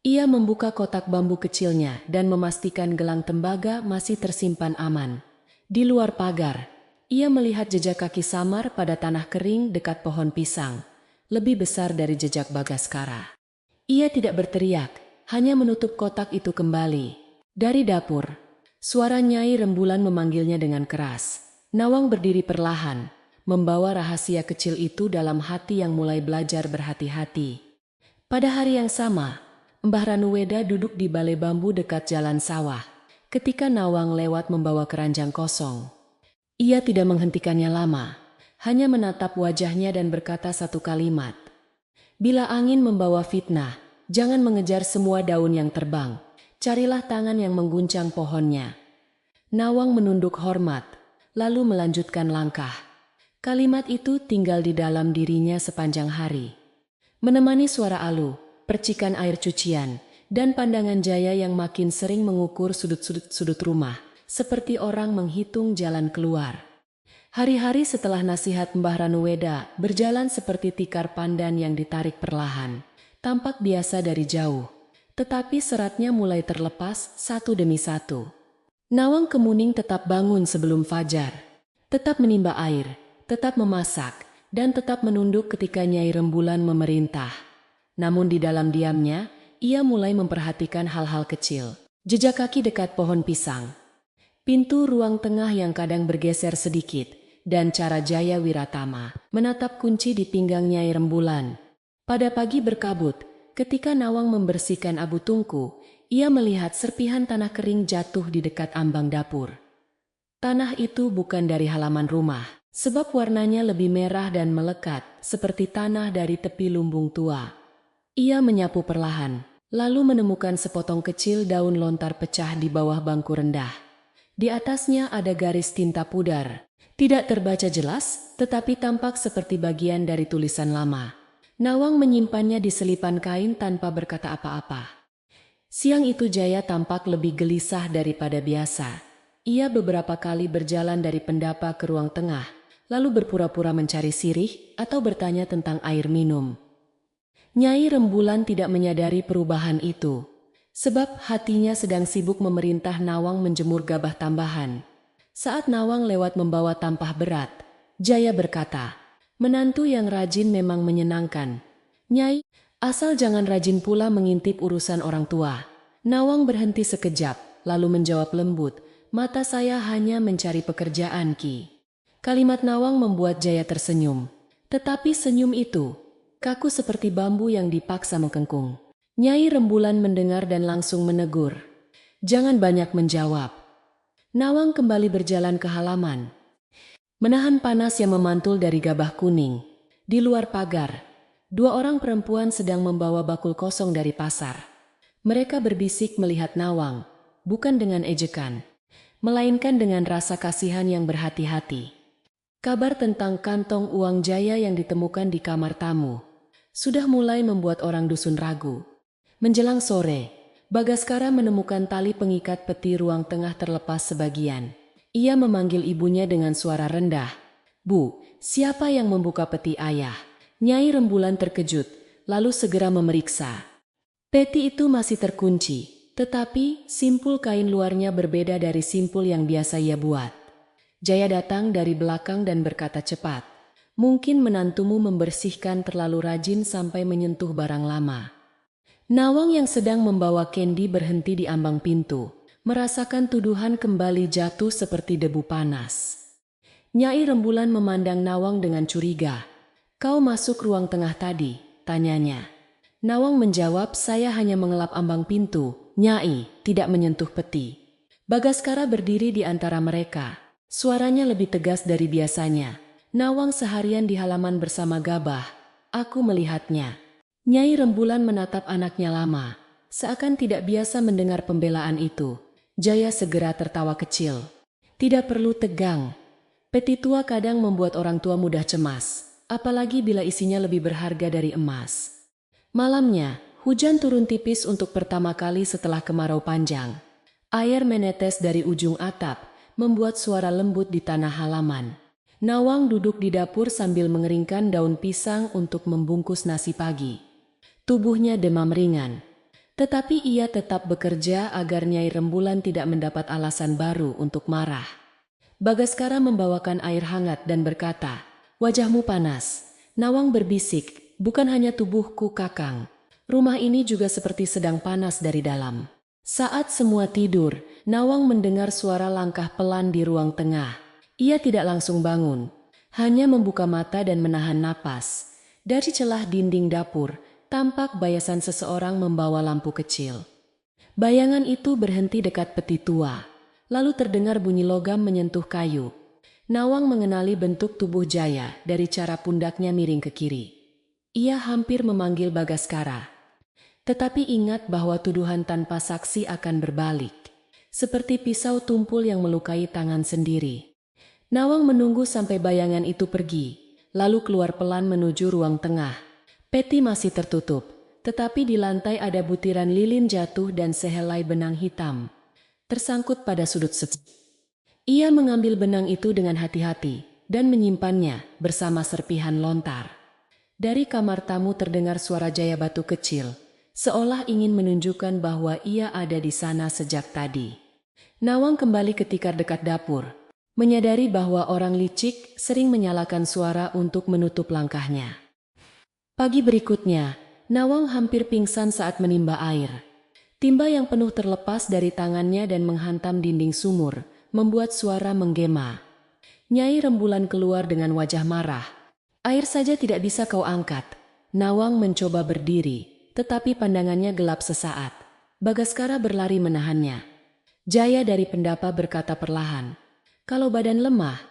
Ia membuka kotak bambu kecilnya dan memastikan gelang tembaga masih tersimpan aman. Di luar pagar, ia melihat jejak kaki samar pada tanah kering dekat pohon pisang, lebih besar dari jejak Bagaskara. Ia tidak berteriak, hanya menutup kotak itu kembali. Dari dapur, suara Nyai Rembulan memanggilnya dengan keras. Nawang berdiri perlahan, membawa rahasia kecil itu dalam hati yang mulai belajar berhati-hati. Pada hari yang sama, Mbah Ranuweda duduk di balai bambu dekat jalan sawah, ketika Nawang lewat membawa keranjang kosong. Ia tidak menghentikannya lama, hanya menatap wajahnya dan berkata satu kalimat. Bila angin membawa fitnah, jangan mengejar semua daun yang terbang. Carilah tangan yang mengguncang pohonnya. Nawang menunduk hormat, lalu melanjutkan langkah. Kalimat itu tinggal di dalam dirinya sepanjang hari. Menemani suara alu, percikan air cucian, dan pandangan Jaya yang makin sering mengukur sudut-sudut rumah, seperti orang menghitung jalan keluar. Hari-hari setelah nasihat Mbah Ranuweda berjalan seperti tikar pandan yang ditarik perlahan, tampak biasa dari jauh. Tetapi seratnya mulai terlepas satu demi satu. Nawang Kemuning tetap bangun sebelum fajar, tetap menimba air, tetap memasak, dan tetap menunduk ketika Nyai Rembulan memerintah. Namun di dalam diamnya, ia mulai memperhatikan hal-hal kecil. Jejak kaki dekat pohon pisang, pintu ruang tengah yang kadang bergeser sedikit, dan cara Jaya Wiratama menatap kunci di pinggang Nyai Rembulan. Pada pagi berkabut, ketika Nawang membersihkan abu tungku, ia melihat serpihan tanah kering jatuh di dekat ambang dapur. Tanah itu bukan dari halaman rumah, sebab warnanya lebih merah dan melekat, seperti tanah dari tepi lumbung tua. Ia menyapu perlahan, lalu menemukan sepotong kecil daun lontar pecah di bawah bangku rendah. Di atasnya ada garis tinta pudar. Tidak terbaca jelas, tetapi tampak seperti bagian dari tulisan lama. Nawang menyimpannya di selipan kain tanpa berkata apa-apa. Siang itu Jaya tampak lebih gelisah daripada biasa. Ia beberapa kali berjalan dari pendapa ke ruang tengah, lalu berpura-pura mencari sirih atau bertanya tentang air minum. Nyai Rembulan tidak menyadari perubahan itu, sebab hatinya sedang sibuk memerintah Nawang menjemur gabah tambahan. Saat Nawang lewat membawa tampah berat, Jaya berkata, "Menantu yang rajin memang menyenangkan. Nyai, asal jangan rajin pula mengintip urusan orang tua." Nawang berhenti sekejap, lalu menjawab lembut, "Mata saya hanya mencari pekerjaan, Ki." Kalimat Nawang membuat Jaya tersenyum. Tetapi senyum itu kaku seperti bambu yang dipaksa mengkengkung. Nyai Rembulan mendengar dan langsung menegur, "Jangan banyak menjawab." Nawang kembali berjalan ke halaman, menahan panas yang memantul dari gabah kuning. Di luar pagar, dua orang perempuan sedang membawa bakul kosong dari pasar. Mereka berbisik melihat Nawang, bukan dengan ejekan, melainkan dengan rasa kasihan yang berhati-hati. Kabar tentang kantong uang Jaya yang ditemukan di kamar tamu sudah mulai membuat orang dusun ragu. Menjelang sore, Bagaskara menemukan tali pengikat peti ruang tengah terlepas sebagian. Ia memanggil ibunya dengan suara rendah. "Bu, siapa yang membuka peti ayah?" Nyai Rembulan terkejut, lalu segera memeriksa. Peti itu masih terkunci, tetapi simpul kain luarnya berbeda dari simpul yang biasa ia buat. Jaya datang dari belakang dan berkata cepat, "Mungkin menantumu membersihkan terlalu rajin sampai menyentuh barang lama." Nawang yang sedang membawa Kendi berhenti di ambang pintu, merasakan tuduhan kembali jatuh seperti debu panas. Nyai Rembulan memandang Nawang dengan curiga. "Kau masuk ruang tengah tadi?" tanyanya. Nawang menjawab, "Saya hanya mengelap ambang pintu, Nyai, tidak menyentuh peti." Bagaskara berdiri di antara mereka. Suaranya lebih tegas dari biasanya. "Nawang seharian di halaman bersama Gabah. Aku melihatnya." Nyai Rembulan menatap anaknya lama, seakan tidak biasa mendengar pembelaan itu. Jaya segera tertawa kecil. "Tidak perlu tegang. Peti tua kadang membuat orang tua mudah cemas, apalagi bila isinya lebih berharga dari emas." Malamnya, hujan turun tipis untuk pertama kali setelah kemarau panjang. Air menetes dari ujung atap, membuat suara lembut di tanah halaman. Nawang duduk di dapur sambil mengeringkan daun pisang untuk membungkus nasi pagi. Tubuhnya demam ringan. Tetapi ia tetap bekerja agar Nyai Rembulan tidak mendapat alasan baru untuk marah. Bagaskara membawakan air hangat dan berkata, "Wajahmu panas." Nawang berbisik, "Bukan hanya tubuhku, Kakang. Rumah ini juga seperti sedang panas dari dalam." Saat semua tidur, Nawang mendengar suara langkah pelan di ruang tengah. Ia tidak langsung bangun, hanya membuka mata dan menahan napas. Dari celah dinding dapur, tampak bayasan seseorang membawa lampu kecil. Bayangan itu berhenti dekat peti tua. Lalu terdengar bunyi logam menyentuh kayu. Nawang mengenali bentuk tubuh Jaya dari cara pundaknya miring ke kiri. Ia hampir memanggil Bagaskara. Tetapi ingat bahwa tuduhan tanpa saksi akan berbalik. Seperti pisau tumpul yang melukai tangan sendiri. Nawang menunggu sampai bayangan itu pergi, lalu keluar pelan menuju ruang tengah. Peti masih tertutup, tetapi di lantai ada butiran lilin jatuh dan sehelai benang hitam tersangkut pada sudut Ia mengambil benang itu dengan hati-hati dan menyimpannya bersama serpihan lontar. Dari kamar tamu terdengar suara Jaya batu kecil, seolah ingin menunjukkan bahwa ia ada di sana sejak tadi. Nawang kembali ke tikar dekat dapur, menyadari bahwa orang licik sering menyalakan suara untuk menutup langkahnya. Pagi berikutnya, Nawang hampir pingsan saat menimba air. Timba yang penuh terlepas dari tangannya dan menghantam dinding sumur, membuat suara menggema. Nyai Rembulan keluar dengan wajah marah. "Air saja tidak bisa kau angkat." Nawang mencoba berdiri, tetapi pandangannya gelap sesaat. Bagaskara berlari menahannya. Jaya dari pendapa berkata perlahan, "Kalau badan lemah,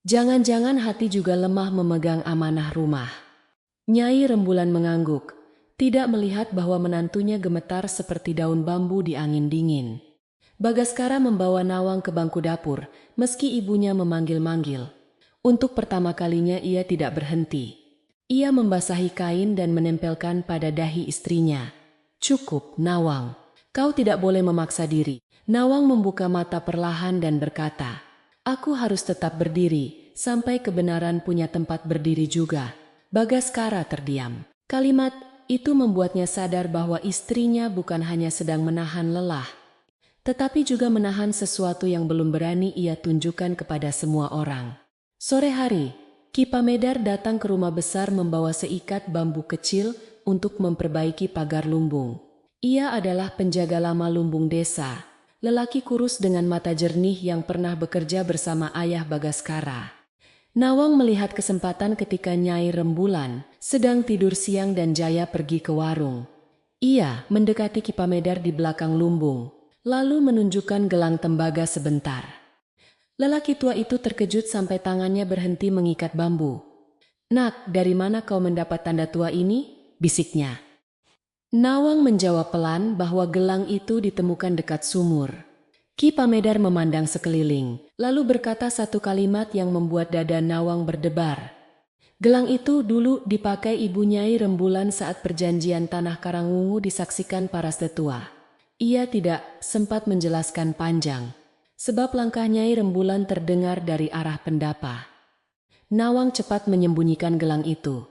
jangan-jangan hati juga lemah memegang amanah rumah." Nyai Rembulan mengangguk. Tidak melihat bahwa menantunya gemetar seperti daun bambu di angin dingin. Bagaskara membawa Nawang ke bangku dapur, meski ibunya memanggil-manggil. Untuk pertama kalinya ia tidak berhenti. Ia membasahi kain dan menempelkan pada dahi istrinya. "Cukup, Nawang. Kau tidak boleh memaksa diri." Nawang membuka mata perlahan dan berkata, "Aku harus tetap berdiri, sampai kebenaran punya tempat berdiri juga." Bagaskara terdiam. Kalimat itu membuatnya sadar bahwa istrinya bukan hanya sedang menahan lelah, tetapi juga menahan sesuatu yang belum berani ia tunjukkan kepada semua orang. Sore hari, Ki Pamedar datang ke rumah besar membawa seikat bambu kecil untuk memperbaiki pagar lumbung. Ia adalah penjaga lama lumbung desa, lelaki kurus dengan mata jernih yang pernah bekerja bersama ayah Bagaskara. Nawang melihat kesempatan ketika Nyai Rembulan sedang tidur siang dan Jaya pergi ke warung. Ia mendekati Ki Pamedar di belakang lumbung, lalu menunjukkan gelang tembaga sebentar. Lelaki tua itu terkejut sampai tangannya berhenti mengikat bambu. "Nak, dari mana kau mendapat tanda tua ini?" bisiknya. Nawang menjawab pelan bahwa gelang itu ditemukan dekat sumur. Ki Pamedar memandang sekeliling, lalu berkata satu kalimat yang membuat dada Nawang berdebar. "Gelang itu dulu dipakai ibu Nyai Rembulan saat perjanjian tanah Karangungu disaksikan para tetua." Ia tidak sempat menjelaskan panjang, sebab langkah Nyai Rembulan terdengar dari arah pendapa. Nawang cepat menyembunyikan gelang itu.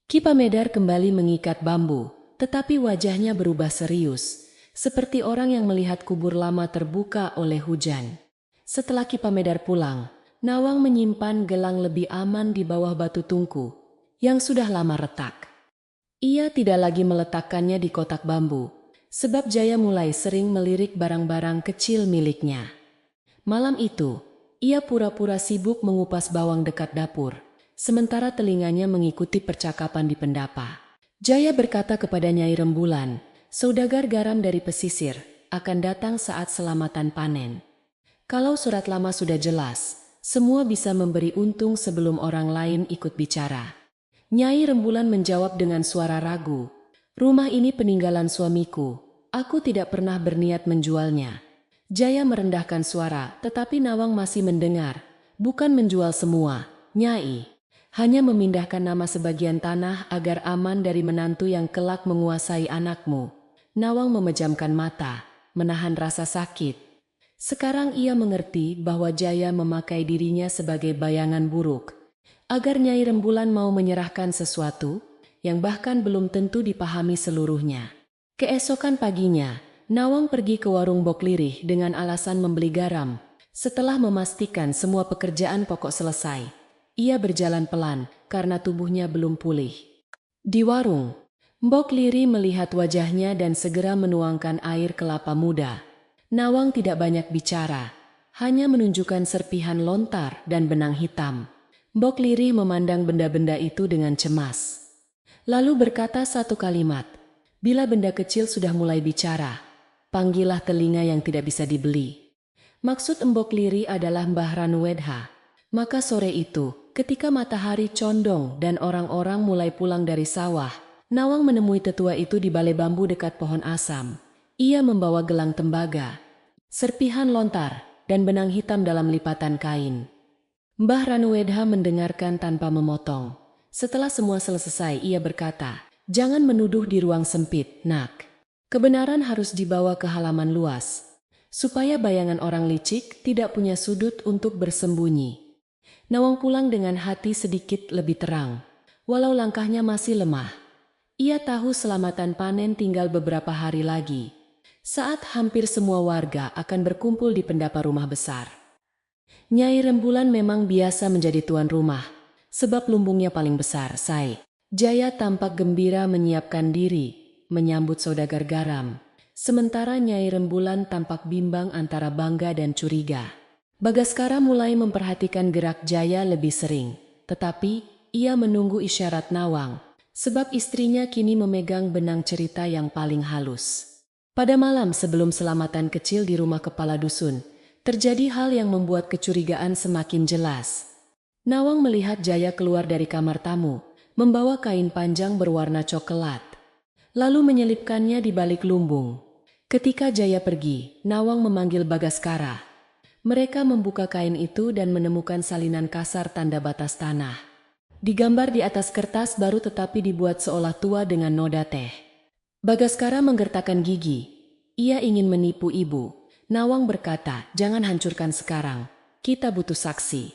Ki Pamedar kembali mengikat bambu, tetapi wajahnya berubah serius, seperti orang yang melihat kubur lama terbuka oleh hujan. Setelah Ki Pamedar pulang, Nawang menyimpan gelang lebih aman di bawah batu tungku, yang sudah lama retak. Ia tidak lagi meletakkannya di kotak bambu, sebab Jaya mulai sering melirik barang-barang kecil miliknya. Malam itu, ia pura-pura sibuk mengupas bawang dekat dapur, sementara telinganya mengikuti percakapan di pendapa. Jaya berkata kepada Nyai Rembulan, "Saudagar garam dari pesisir akan datang saat selamatan panen. Kalau surat lama sudah jelas, semua bisa memberi untung sebelum orang lain ikut bicara." Nyai Rembulan menjawab dengan suara ragu, "Rumah ini peninggalan suamiku. Aku tidak pernah berniat menjualnya." Jaya merendahkan suara, tetapi Nawang masih mendengar. "Bukan menjual semua, Nyai. Hanya memindahkan nama sebagian tanah agar aman dari menantu yang kelak menguasai anakmu." Nawang memejamkan mata, menahan rasa sakit. Sekarang ia mengerti bahwa Jaya memakai dirinya sebagai bayangan buruk, agar Nyai Rembulan mau menyerahkan sesuatu yang bahkan belum tentu dipahami seluruhnya. Keesokan paginya, Nawang pergi ke warung Bok Lirih dengan alasan membeli garam. Setelah memastikan semua pekerjaan pokok selesai, ia berjalan pelan karena tubuhnya belum pulih. Di warung, Bok Lirih melihat wajahnya dan segera menuangkan air kelapa muda. Nawang tidak banyak bicara, hanya menunjukkan serpihan lontar dan benang hitam. Bok Lirih memandang benda-benda itu dengan cemas. Lalu berkata satu kalimat, "Bila benda kecil sudah mulai bicara, panggillah telinga yang tidak bisa dibeli." Maksud Mbok Liri adalah Mbah Ranuwedha. Maka sore itu, ketika matahari condong dan orang-orang mulai pulang dari sawah, Nawang menemui tetua itu di balai bambu dekat pohon asam. Ia membawa gelang tembaga, serpihan lontar, dan benang hitam dalam lipatan kain. Mbah Ranuwedha mendengarkan tanpa memotong. Setelah semua selesai, ia berkata, "Jangan menuduh di ruang sempit, nak. Kebenaran harus dibawa ke halaman luas, supaya bayangan orang licik tidak punya sudut untuk bersembunyi." Nawang pulang dengan hati sedikit lebih terang, walau langkahnya masih lemah. Ia tahu selamatan panen tinggal beberapa hari lagi, saat hampir semua warga akan berkumpul di pendapa rumah besar. Nyai Rembulan memang biasa menjadi tuan rumah, sebab lumbungnya paling besar, Sai. Jaya tampak gembira menyiapkan diri, menyambut saudagar garam. Sementara Nyai Rembulan tampak bimbang antara bangga dan curiga. Bagaskara mulai memperhatikan gerak Jaya lebih sering, tetapi ia menunggu isyarat Nawang, sebab istrinya kini memegang benang cerita yang paling halus. Pada malam sebelum selamatan kecil di rumah kepala dusun, terjadi hal yang membuat kecurigaan semakin jelas. Nawang melihat Jaya keluar dari kamar tamu, membawa kain panjang berwarna coklat, lalu menyelipkannya di balik lumbung. Ketika Jaya pergi, Nawang memanggil Bagaskara. Mereka membuka kain itu dan menemukan salinan kasar tanda batas tanah. Digambar di atas kertas baru tetapi dibuat seolah tua dengan noda teh. Bagaskara menggertakkan gigi. Ia ingin menipu ibu. Nawang berkata, "Jangan hancurkan sekarang. Kita butuh saksi."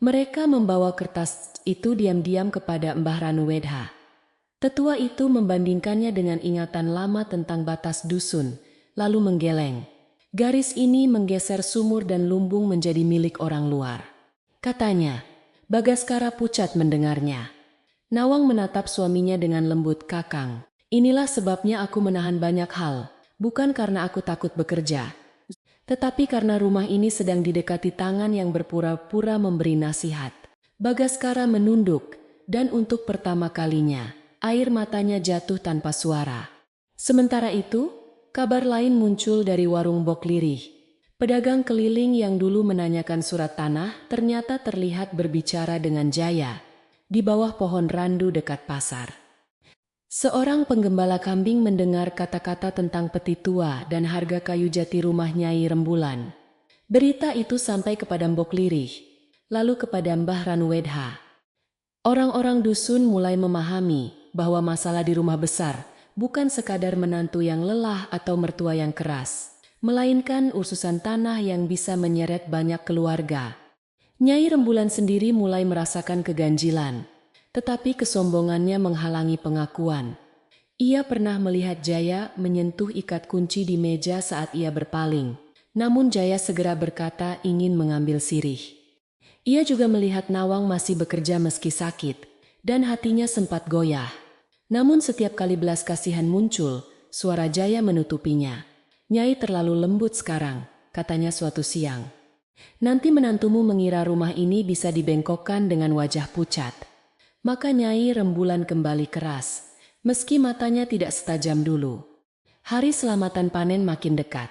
Mereka membawa kertas itu diam-diam kepada Mbah Ranuwedha. Tetua itu membandingkannya dengan ingatan lama tentang batas dusun, lalu menggeleng. "Garis ini menggeser sumur dan lumbung menjadi milik orang luar," katanya. Bagaskara pucat mendengarnya. Nawang menatap suaminya dengan lembut, "Kakang, inilah sebabnya aku menahan banyak hal, bukan karena aku takut bekerja, tetapi karena rumah ini sedang didekati tangan yang berpura-pura memberi nasihat." Bagaskara menunduk, dan untuk pertama kalinya, air matanya jatuh tanpa suara. Sementara itu, kabar lain muncul dari warung Bok Lirih. Pedagang keliling yang dulu menanyakan surat tanah ternyata terlihat berbicara dengan Jaya di bawah pohon randu dekat pasar. Seorang penggembala kambing mendengar kata-kata tentang peti tua dan harga kayu jati rumah Nyai Rembulan. Berita itu sampai kepada Mbok Lirih, lalu kepada Mbah Ranuwedha. Orang-orang dusun mulai memahami bahwa masalah di rumah besar bukan sekadar menantu yang lelah atau mertua yang keras, melainkan urusan tanah yang bisa menyeret banyak keluarga. Nyai Rembulan sendiri mulai merasakan keganjilan, tetapi kesombongannya menghalangi pengakuan. Ia pernah melihat Jaya menyentuh ikat kunci di meja saat ia berpaling. Namun Jaya segera berkata ingin mengambil sirih. Ia juga melihat Nawang masih bekerja meski sakit, dan hatinya sempat goyah. Namun setiap kali belas kasihan muncul, suara Jaya menutupinya. "Nyai terlalu lembut sekarang," katanya suatu siang. "Nanti menantumu mengira rumah ini bisa dibengkokkan dengan wajah pucat." Maka Nyai Rembulan kembali keras, meski matanya tidak setajam dulu. Hari selamatan panen makin dekat.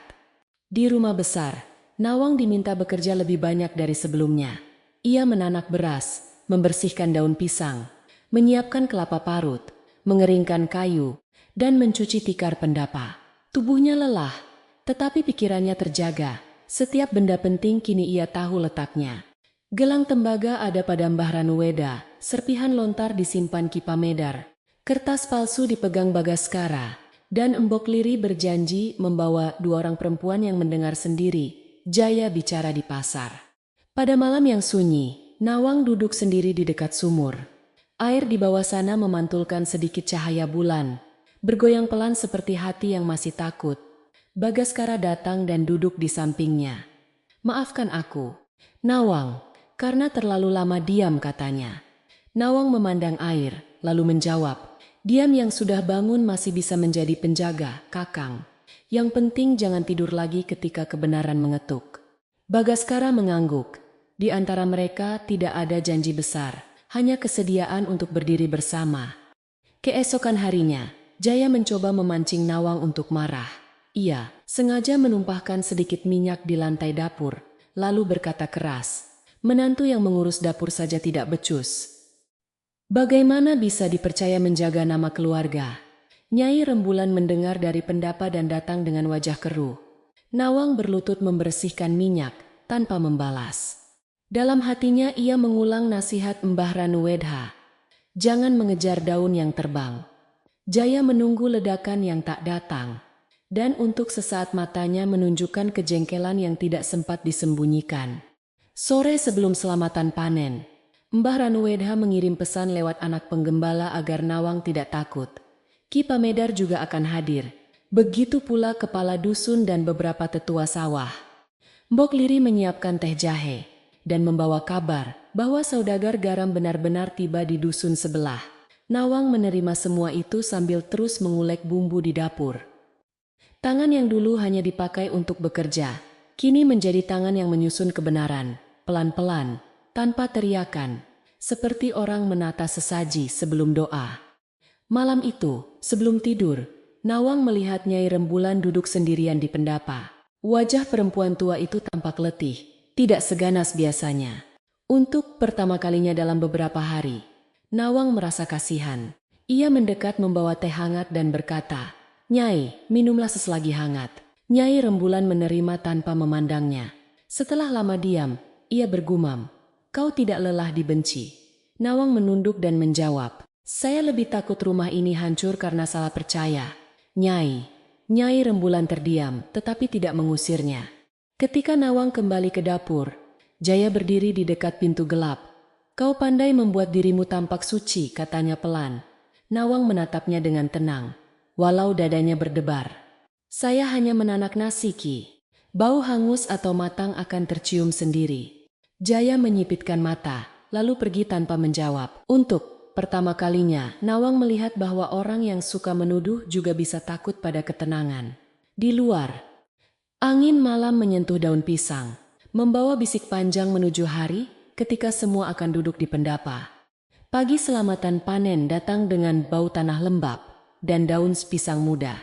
Di rumah besar, Nawang diminta bekerja lebih banyak dari sebelumnya. Ia menanak beras, membersihkan daun pisang, menyiapkan kelapa parut, mengeringkan kayu, dan mencuci tikar pendapa. Tubuhnya lelah, tetapi pikirannya terjaga. Setiap benda penting kini ia tahu letaknya. Gelang tembaga ada pada Mbah Ranuwedha, serpihan lontar disimpan Ki Pamedar, kertas palsu dipegang Bagaskara, dan Mbok Liri berjanji membawa 2 orang perempuan yang mendengar sendiri Jaya bicara di pasar. Pada malam yang sunyi, Nawang duduk sendiri di dekat sumur. Air di bawah sana memantulkan sedikit cahaya bulan. bergoyang pelan seperti hati yang masih takut. Bagaskara datang dan duduk di sampingnya. "Maafkan aku, Nawang, karena terlalu lama diam," katanya. Nawang memandang air, lalu menjawab, "Diam yang sudah bangun masih bisa menjadi penjaga, Kakang. Yang penting jangan tidur lagi ketika kebenaran mengetuk." Bagaskara mengangguk. Di antara mereka tidak ada janji besar, hanya kesediaan untuk berdiri bersama. Keesokan harinya, Jaya mencoba memancing Nawang untuk marah. Ia sengaja menumpahkan sedikit minyak di lantai dapur, lalu berkata keras, "Menantu yang mengurus dapur saja tidak becus. Bagaimana bisa dipercaya menjaga nama keluarga?" Nyai Rembulan mendengar dari pendapa dan datang dengan wajah keruh. Nawang berlutut membersihkan minyak, tanpa membalas. Dalam hatinya ia mengulang nasihat Mbah Ranuwedha, "Jangan mengejar daun yang terbang." Jaya menunggu ledakan yang tak datang. Dan untuk sesaat matanya menunjukkan kejengkelan yang tidak sempat disembunyikan. Sore sebelum selamatan panen, Mbah Ranuwedha mengirim pesan lewat anak penggembala agar Nawang tidak takut. Ki Pamedar juga akan hadir. Begitu pula kepala dusun dan beberapa tetua sawah. Mbok Liri menyiapkan teh jahe dan membawa kabar bahwa saudagar garam benar-benar tiba di dusun sebelah. Nawang menerima semua itu sambil terus mengulek bumbu di dapur. Tangan yang dulu hanya dipakai untuk bekerja, kini menjadi tangan yang menyusun kebenaran, pelan-pelan, tanpa teriakan, seperti orang menata sesaji sebelum doa. Malam itu, sebelum tidur, Nawang melihat Nyai Rembulan duduk sendirian di pendapa. Wajah perempuan tua itu tampak letih, tidak seganas biasanya. Untuk pertama kalinya dalam beberapa hari, Nawang merasa kasihan. Ia mendekat membawa teh hangat dan berkata, "Nyai, minumlah seselagi hangat." Nyai Rembulan menerima tanpa memandangnya. Setelah lama diam, ia bergumam, "Kau tidak lelah dibenci?" Nawang menunduk dan menjawab, "Saya lebih takut rumah ini hancur karena salah percaya." "Nyai." Nyai Rembulan terdiam, tetapi tidak mengusirnya. Ketika Nawang kembali ke dapur, Jaya berdiri di dekat pintu gelap. "Kau pandai membuat dirimu tampak suci," katanya pelan. Nawang menatapnya dengan tenang, walau dadanya berdebar. "Saya hanya menanak nasi, Ki. Bau hangus atau matang akan tercium sendiri." Jaya menyipitkan mata, lalu pergi tanpa menjawab. Untuk pertama kalinya, Nawang melihat bahwa orang yang suka menuduh juga bisa takut pada ketenangan. Di luar, angin malam menyentuh daun pisang, membawa bisik panjang menuju hari, ketika semua akan duduk di pendapa. Pagi selamatan panen datang dengan bau tanah lembab dan daun pisang muda.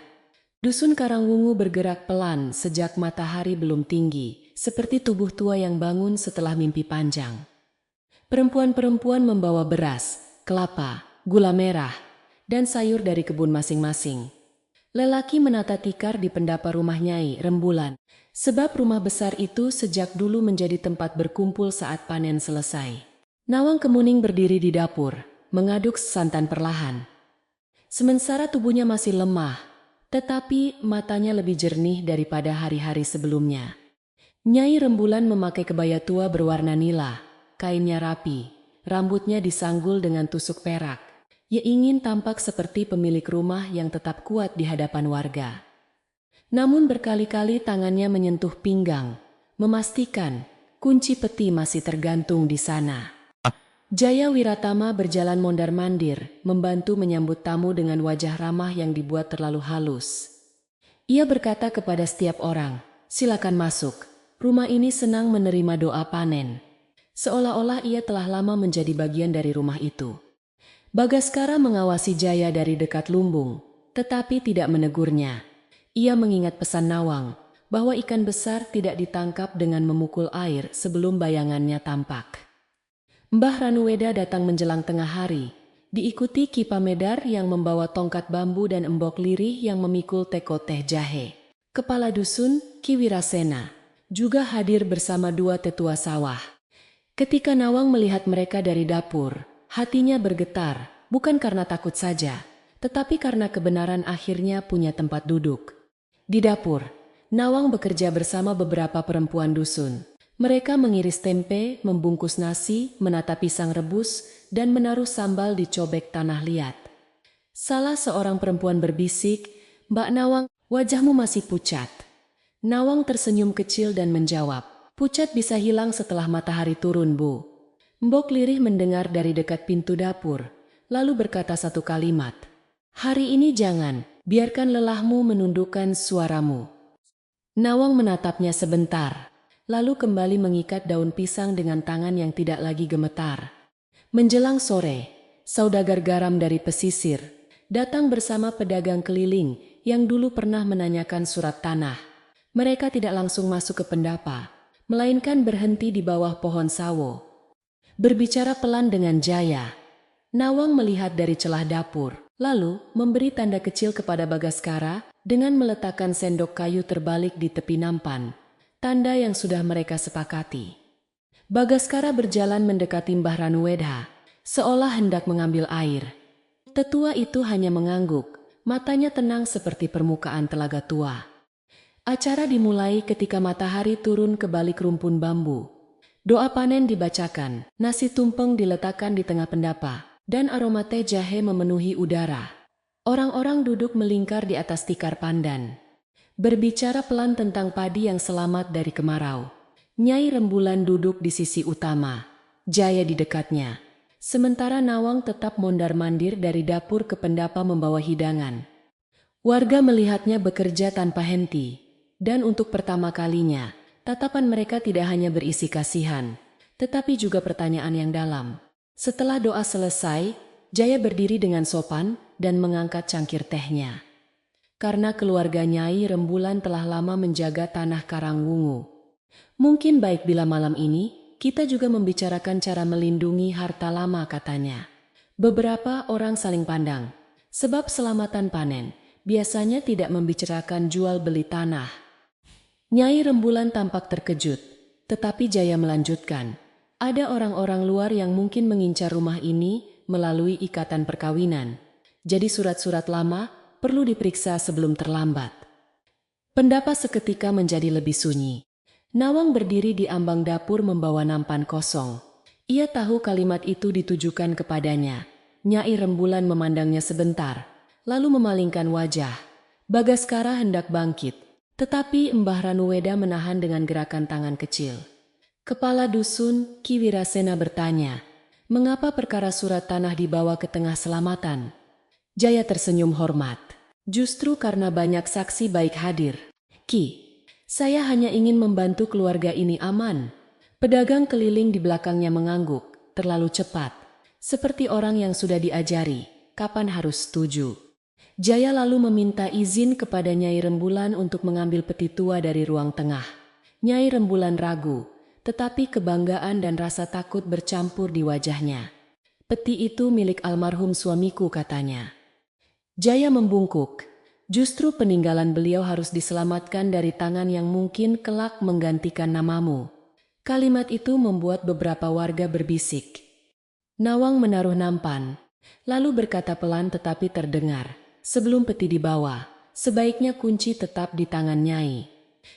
Dusun Karangwungu bergerak pelan sejak matahari belum tinggi, seperti tubuh tua yang bangun setelah mimpi panjang. Perempuan-perempuan membawa beras, kelapa, gula merah, dan sayur dari kebun masing-masing. Lelaki menata tikar di pendapa rumah Nyai Rembulan, sebab rumah besar itu sejak dulu menjadi tempat berkumpul saat panen selesai. Nawang Kemuning berdiri di dapur, mengaduk santan perlahan. Sementara tubuhnya masih lemah, tetapi matanya lebih jernih daripada hari-hari sebelumnya. Nyai Rembulan memakai kebaya tua berwarna nila, kainnya rapi, rambutnya disanggul dengan tusuk perak. Ia ingin tampak seperti pemilik rumah yang tetap kuat di hadapan warga. Namun berkali-kali tangannya menyentuh pinggang, memastikan kunci peti masih tergantung di sana. Jaya Wiratama berjalan mondar-mandir, membantu menyambut tamu dengan wajah ramah yang dibuat terlalu halus. Ia berkata kepada setiap orang, "Silakan masuk, rumah ini senang menerima doa panen." Seolah-olah ia telah lama menjadi bagian dari rumah itu. Bagaskara mengawasi Jaya dari dekat lumbung, tetapi tidak menegurnya. Ia mengingat pesan Nawang, bahwa ikan besar tidak ditangkap dengan memukul air sebelum bayangannya tampak. Mbah Ranuweda datang menjelang tengah hari, diikuti Ki Pamedar yang membawa tongkat bambu dan Embok Lirih yang memikul teko teh jahe. Kepala dusun, Ki Wirasena, juga hadir bersama dua tetua sawah. Ketika Nawang melihat mereka dari dapur, hatinya bergetar, bukan karena takut saja, tetapi karena kebenaran akhirnya punya tempat duduk. Di dapur, Nawang bekerja bersama beberapa perempuan dusun. Mereka mengiris tempe, membungkus nasi, menata pisang rebus, dan menaruh sambal di cobek tanah liat. Salah seorang perempuan berbisik, "Mbak Nawang, wajahmu masih pucat." Nawang tersenyum kecil dan menjawab, "Pucat bisa hilang setelah matahari turun, Bu." Mbok Lirih mendengar dari dekat pintu dapur, lalu berkata satu kalimat, "Hari ini jangan, biarkan lelahmu menundukkan suaramu." Nawang menatapnya sebentar, lalu kembali mengikat daun pisang dengan tangan yang tidak lagi gemetar. Menjelang sore, saudagar garam dari pesisir datang bersama pedagang keliling yang dulu pernah menanyakan surat tanah. Mereka tidak langsung masuk ke pendapa, melainkan berhenti di bawah pohon sawo. Berbicara pelan dengan Jaya, Nawang melihat dari celah dapur, lalu memberi tanda kecil kepada Bagaskara dengan meletakkan sendok kayu terbalik di tepi nampan, tanda yang sudah mereka sepakati. Bagaskara berjalan mendekati Mbah Ranuwedha, seolah hendak mengambil air. Tetua itu hanya mengangguk, matanya tenang seperti permukaan telaga tua. Acara dimulai ketika matahari turun ke balik rumpun bambu. Doa panen dibacakan, nasi tumpeng diletakkan di tengah pendapa, dan aroma teh jahe memenuhi udara. Orang-orang duduk melingkar di atas tikar pandan, berbicara pelan tentang padi yang selamat dari kemarau. Nyai Rembulan duduk di sisi utama, Jaya di dekatnya. Sementara Nawang tetap mondar-mandir dari dapur ke pendapa membawa hidangan. Warga melihatnya bekerja tanpa henti. Dan untuk pertama kalinya, tatapan mereka tidak hanya berisi kasihan, tetapi juga pertanyaan yang dalam. Setelah doa selesai, Jaya berdiri dengan sopan dan mengangkat cangkir tehnya. Karena keluarga Nyai Rembulan telah lama menjaga tanah Karangwungu. Mungkin baik bila malam ini, kita juga membicarakan cara melindungi harta lama, katanya. Beberapa orang saling pandang, sebab selamatan panen biasanya tidak membicarakan jual beli tanah. Nyai Rembulan tampak terkejut, tetapi Jaya melanjutkan, "Ada orang-orang luar yang mungkin mengincar rumah ini melalui ikatan perkawinan. Jadi surat-surat lama perlu diperiksa sebelum terlambat." Pendapa seketika menjadi lebih sunyi. Nawang berdiri di ambang dapur membawa nampan kosong. Ia tahu kalimat itu ditujukan kepadanya. Nyai Rembulan memandangnya sebentar, lalu memalingkan wajah. Bagaskara hendak bangkit, tetapi Mbah Ranuwedha menahan dengan gerakan tangan kecil. Kepala dusun, Ki Wirasena bertanya, "Mengapa perkara surat tanah dibawa ke tengah selamatan?" Jaya tersenyum hormat. "Justru karena banyak saksi baik hadir, Ki. Saya hanya ingin membantu keluarga ini aman." Pedagang keliling di belakangnya mengangguk, terlalu cepat. Seperti orang yang sudah diajari, kapan harus setuju. Jaya lalu meminta izin kepada Nyai Rembulan untuk mengambil peti tua dari ruang tengah. Nyai Rembulan ragu, tetapi kebanggaan dan rasa takut bercampur di wajahnya. "Peti itu milik almarhum suamiku," katanya. Jaya membungkuk. "Justru peninggalan beliau harus diselamatkan dari tangan yang mungkin kelak menggantikan namamu." Kalimat itu membuat beberapa warga berbisik. Nawang menaruh nampan, lalu berkata pelan tetapi terdengar, "Sebelum peti dibawa, sebaiknya kunci tetap di tangan Nyai."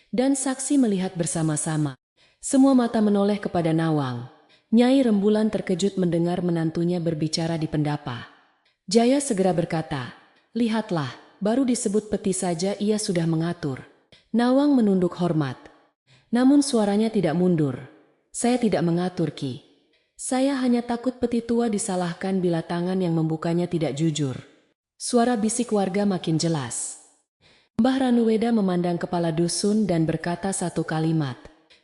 Dan saksi melihat bersama-sama. Semua mata menoleh kepada Nawang. Nyai Rembulan terkejut mendengar menantunya berbicara di pendapa. Jaya segera berkata, "Lihatlah, baru disebut peti saja ia sudah mengatur." Nawang menunduk hormat. Namun suaranya tidak mundur. "Saya tidak mengatur, Ki. Saya hanya takut peti tua disalahkan bila tangan yang membukanya tidak jujur." Suara bisik warga makin jelas. Mbah Ranuwedha memandang kepala dusun dan berkata satu kalimat,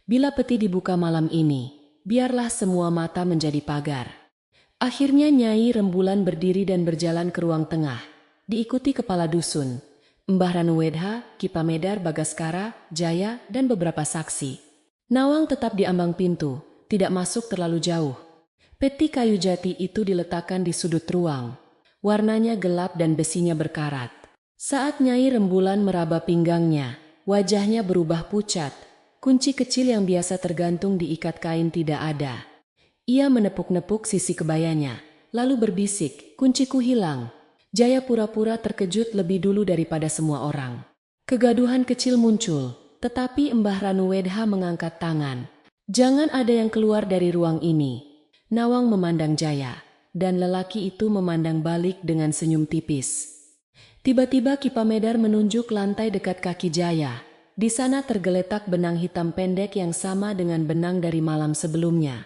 "Bila peti dibuka malam ini, biarlah semua mata menjadi pagar." Akhirnya Nyai Rembulan berdiri dan berjalan ke ruang tengah, diikuti kepala dusun, Mbah Ranuwedha, Ki Pamedar, Bagaskara, Jaya, dan beberapa saksi. Nawang tetap di ambang pintu, tidak masuk terlalu jauh. Peti kayu jati itu diletakkan di sudut ruang. Warnanya gelap dan besinya berkarat. Saat Nyai Rembulan meraba pinggangnya, wajahnya berubah pucat. Kunci kecil yang biasa tergantung di ikat kain tidak ada. Ia menepuk-nepuk sisi kebayanya, lalu berbisik, "Kunciku hilang." Jaya pura-pura terkejut lebih dulu daripada semua orang. Kegaduhan kecil muncul, tetapi Mbah Ranuwedha mengangkat tangan. "Jangan ada yang keluar dari ruang ini." Nawang memandang Jaya. dan lelaki itu memandang balik dengan senyum tipis. Tiba-tiba Ki Pamedar menunjuk lantai dekat kaki Jaya. Di sana tergeletak benang hitam pendek yang sama dengan benang dari malam sebelumnya.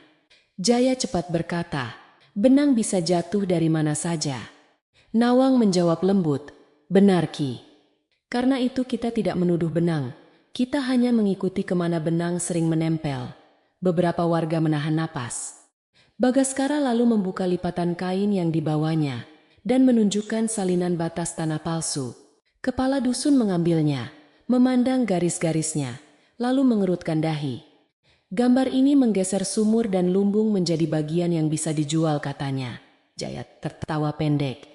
Jaya cepat berkata, "Benang bisa jatuh dari mana saja." Nawang menjawab lembut, "Benar Ki. Karena itu kita tidak menuduh benang. Kita hanya mengikuti kemana benang sering menempel." Beberapa warga menahan napas. Bagaskara lalu membuka lipatan kain yang dibawanya dan menunjukkan salinan batas tanah palsu. Kepala dusun mengambilnya, memandang garis-garisnya, lalu mengerutkan dahi. "Gambar ini menggeser sumur dan lumbung menjadi bagian yang bisa dijual," katanya. Jaya tertawa pendek.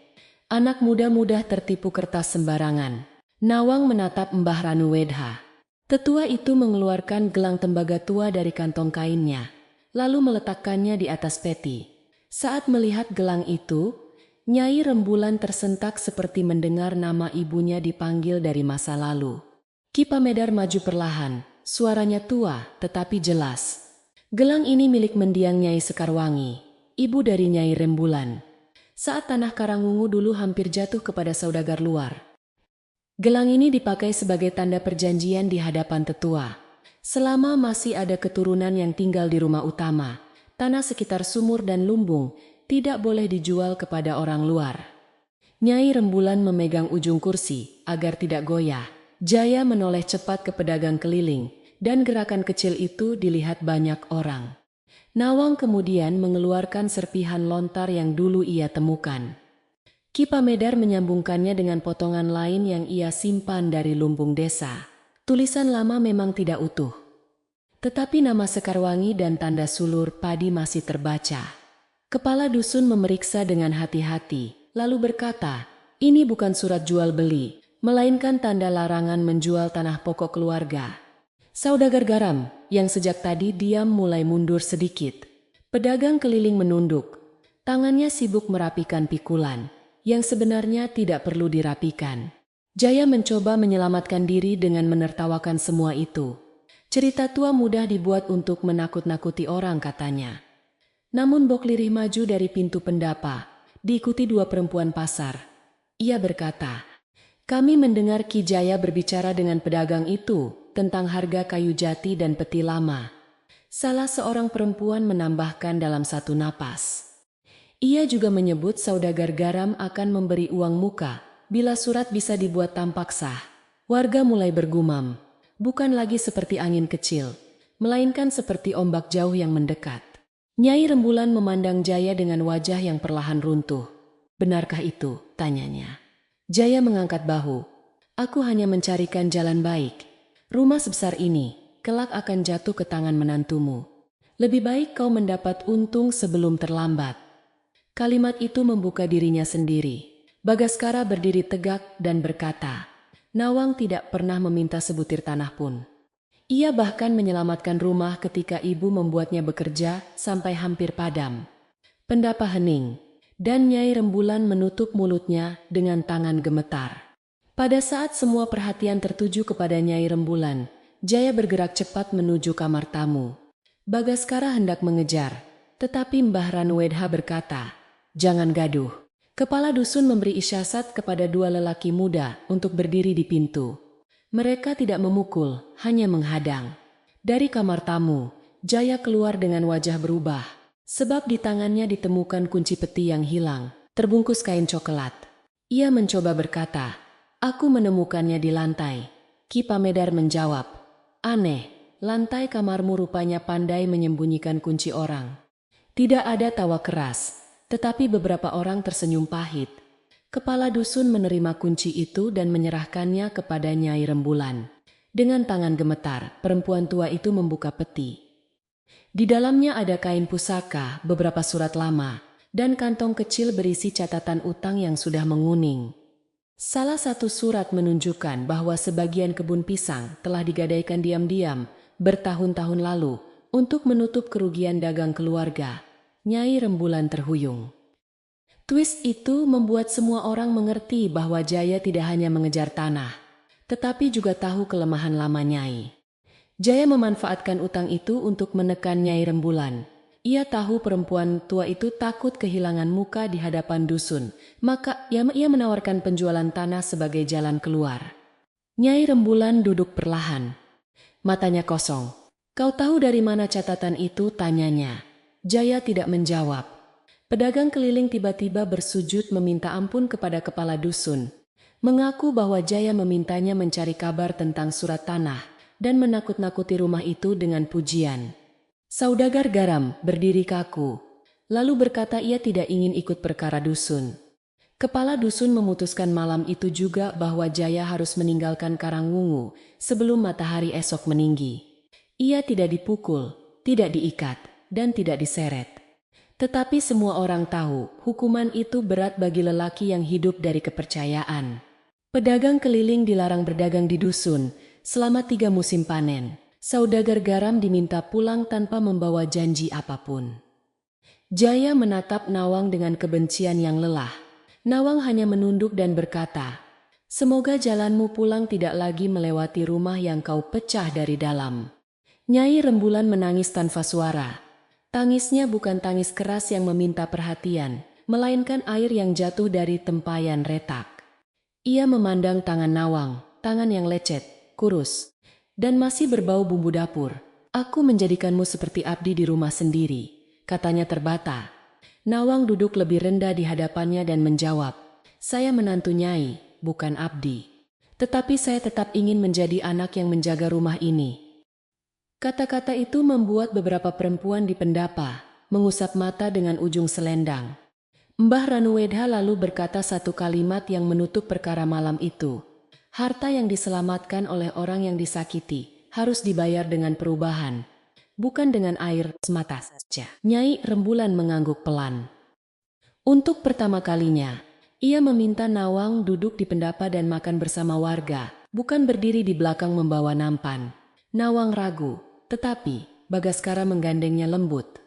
Anak muda mudah tertipu kertas sembarangan. Nawang menatap Mbah Ranuwedha. Tetua itu mengeluarkan gelang tembaga tua dari kantong kainnya, lalu meletakkannya di atas peti. Saat melihat gelang itu, Nyai Rembulan tersentak seperti mendengar nama ibunya dipanggil dari masa lalu. Ki Pamedar maju perlahan, suaranya tua tetapi jelas. "Gelang ini milik mendiang Nyai Sekarwangi, ibu dari Nyai Rembulan. Saat tanah Karangungu dulu hampir jatuh kepada saudagar luar. Gelang ini dipakai sebagai tanda perjanjian di hadapan tetua. Selama masih ada keturunan yang tinggal di rumah utama, tanah sekitar sumur dan lumbung tidak boleh dijual kepada orang luar." Nyai Rembulan memegang ujung kursi agar tidak goyah. Jaya menoleh cepat ke pedagang keliling, dan gerakan kecil itu dilihat banyak orang. Nawang kemudian mengeluarkan serpihan lontar yang dulu ia temukan. Ki Pamedar menyambungkannya dengan potongan lain yang ia simpan dari lumbung desa. Tulisan lama memang tidak utuh, tetapi nama Sekarwangi dan tanda sulur padi masih terbaca. Kepala dusun memeriksa dengan hati-hati, lalu berkata, "Ini bukan surat jual beli, melainkan tanda larangan menjual tanah pokok keluarga." Saudagar garam, yang sejak tadi diam mulai mundur sedikit. Pedagang keliling menunduk. Tangannya sibuk merapikan pikulan yang sebenarnya tidak perlu dirapikan. Jaya mencoba menyelamatkan diri dengan menertawakan semua itu. "Cerita tua mudah dibuat untuk menakut-nakuti orang," katanya. Namun Bok Lirih maju dari pintu pendapa, diikuti dua perempuan pasar. Ia berkata, "Kami mendengar Ki Jaya berbicara dengan pedagang itu tentang harga kayu jati dan peti lama." Salah seorang perempuan menambahkan dalam satu napas. Ia juga menyebut saudagar garam akan memberi uang muka bila surat bisa dibuat tampak sah. Warga mulai bergumam, bukan lagi seperti angin kecil, melainkan seperti ombak jauh yang mendekat. Nyai Rembulan memandang Jaya dengan wajah yang perlahan runtuh. "Benarkah itu?" tanyanya. Jaya mengangkat bahu. "Aku hanya mencarikan jalan baik. Rumah sebesar ini kelak akan jatuh ke tangan menantumu. Lebih baik kau mendapat untung sebelum terlambat." Kalimat itu membuka dirinya sendiri. Bagaskara berdiri tegak dan berkata, "Nawang tidak pernah meminta sebutir tanah pun. Ia bahkan menyelamatkan rumah ketika ibu membuatnya bekerja sampai hampir padam." Pendapa hening, dan Nyai Rembulan menutup mulutnya dengan tangan gemetar. Pada saat semua perhatian tertuju kepada Nyai Rembulan, Jaya bergerak cepat menuju kamar tamu. Bagaskara hendak mengejar, tetapi Mbah Ranuwedha berkata, "Jangan gaduh." Kepala dusun memberi isyarat kepada dua lelaki muda untuk berdiri di pintu. Mereka tidak memukul, hanya menghadang. Dari kamar tamu, Jaya keluar dengan wajah berubah, sebab di tangannya ditemukan kunci peti yang hilang, terbungkus kain coklat. Ia mencoba berkata, "Aku menemukannya di lantai." Ki Pamedar menjawab, "Aneh, lantai kamarmu rupanya pandai menyembunyikan kunci orang." Tidak ada tawa keras, tetapi beberapa orang tersenyum pahit. Kepala dusun menerima kunci itu dan menyerahkannya kepada Nyai Rembulan. Dengan tangan gemetar, perempuan tua itu membuka peti. Di dalamnya ada kain pusaka, beberapa surat lama, dan kantong kecil berisi catatan utang yang sudah menguning. Salah satu surat menunjukkan bahwa sebagian kebun pisang telah digadaikan diam-diam bertahun-tahun lalu untuk menutup kerugian dagang keluarga. Nyai Rembulan terhuyung. Twist itu membuat semua orang mengerti bahwa Jaya tidak hanya mengejar tanah, tetapi juga tahu kelemahan lama Nyai. Jaya memanfaatkan utang itu untuk menekan Nyai Rembulan. Ia tahu perempuan tua itu takut kehilangan muka di hadapan dusun, maka ia menawarkan penjualan tanah sebagai jalan keluar. Nyai Rembulan duduk perlahan. Matanya kosong. "Kau tahu dari mana catatan itu?" tanyanya. Jaya tidak menjawab. Pedagang keliling tiba-tiba bersujud meminta ampun kepada kepala dusun. Mengaku bahwa Jaya memintanya mencari kabar tentang surat tanah dan menakut-nakuti rumah itu dengan pujian. Saudagar garam berdiri kaku, lalu berkata ia tidak ingin ikut perkara dusun. Kepala dusun memutuskan malam itu juga bahwa Jaya harus meninggalkan Karangwungu sebelum matahari esok meninggi. Ia tidak dipukul, tidak diikat, dan tidak diseret. Tetapi semua orang tahu hukuman itu berat bagi lelaki yang hidup dari kepercayaan. Pedagang keliling dilarang berdagang di dusun selama 3 musim panen. Saudagar garam diminta pulang tanpa membawa janji apapun. Jaya menatap Nawang dengan kebencian yang lelah. Nawang hanya menunduk dan berkata, "Semoga jalanmu pulang tidak lagi melewati rumah yang kau pecah dari dalam." Nyai Rembulan menangis tanpa suara. Tangisnya bukan tangis keras yang meminta perhatian, melainkan air yang jatuh dari tempayan retak. Ia memandang tangan Nawang, tangan yang lecet, kurus, dan masih berbau bumbu dapur. "Aku menjadikanmu seperti abdi di rumah sendiri," katanya terbata. Nawang duduk lebih rendah di hadapannya dan menjawab, "Saya menantu Nyai, bukan abdi. Tetapi saya tetap ingin menjadi anak yang menjaga rumah ini." Kata-kata itu membuat beberapa perempuan di pendapa mengusap mata dengan ujung selendang. Mbah Ranuwedha lalu berkata satu kalimat yang menutup perkara malam itu. "Harta yang diselamatkan oleh orang yang disakiti harus dibayar dengan perubahan, bukan dengan air semata saja." Nyai Rembulan mengangguk pelan. Untuk pertama kalinya, ia meminta Nawang duduk di pendapa dan makan bersama warga, bukan berdiri di belakang membawa nampan. Nawang ragu, tetapi Bagaskara menggandengnya lembut.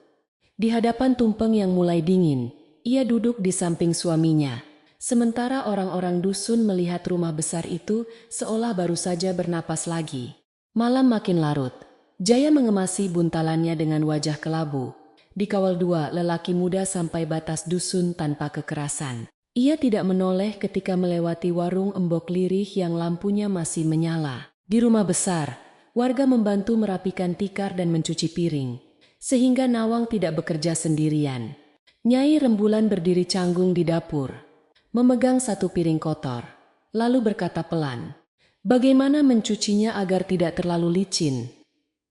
Di hadapan tumpeng yang mulai dingin, ia duduk di samping suaminya. Sementara orang-orang dusun melihat rumah besar itu seolah baru saja bernapas lagi. Malam makin larut. Jaya mengemasi buntalannya dengan wajah kelabu. Dikawal 2 lelaki muda sampai batas dusun tanpa kekerasan. Ia tidak menoleh ketika melewati warung Embok Lirih yang lampunya masih menyala. Di rumah besar, warga membantu merapikan tikar dan mencuci piring, sehingga Nawang tidak bekerja sendirian. Nyai Rembulan berdiri canggung di dapur, memegang satu piring kotor, lalu berkata pelan, "Bagaimana mencucinya agar tidak terlalu licin?"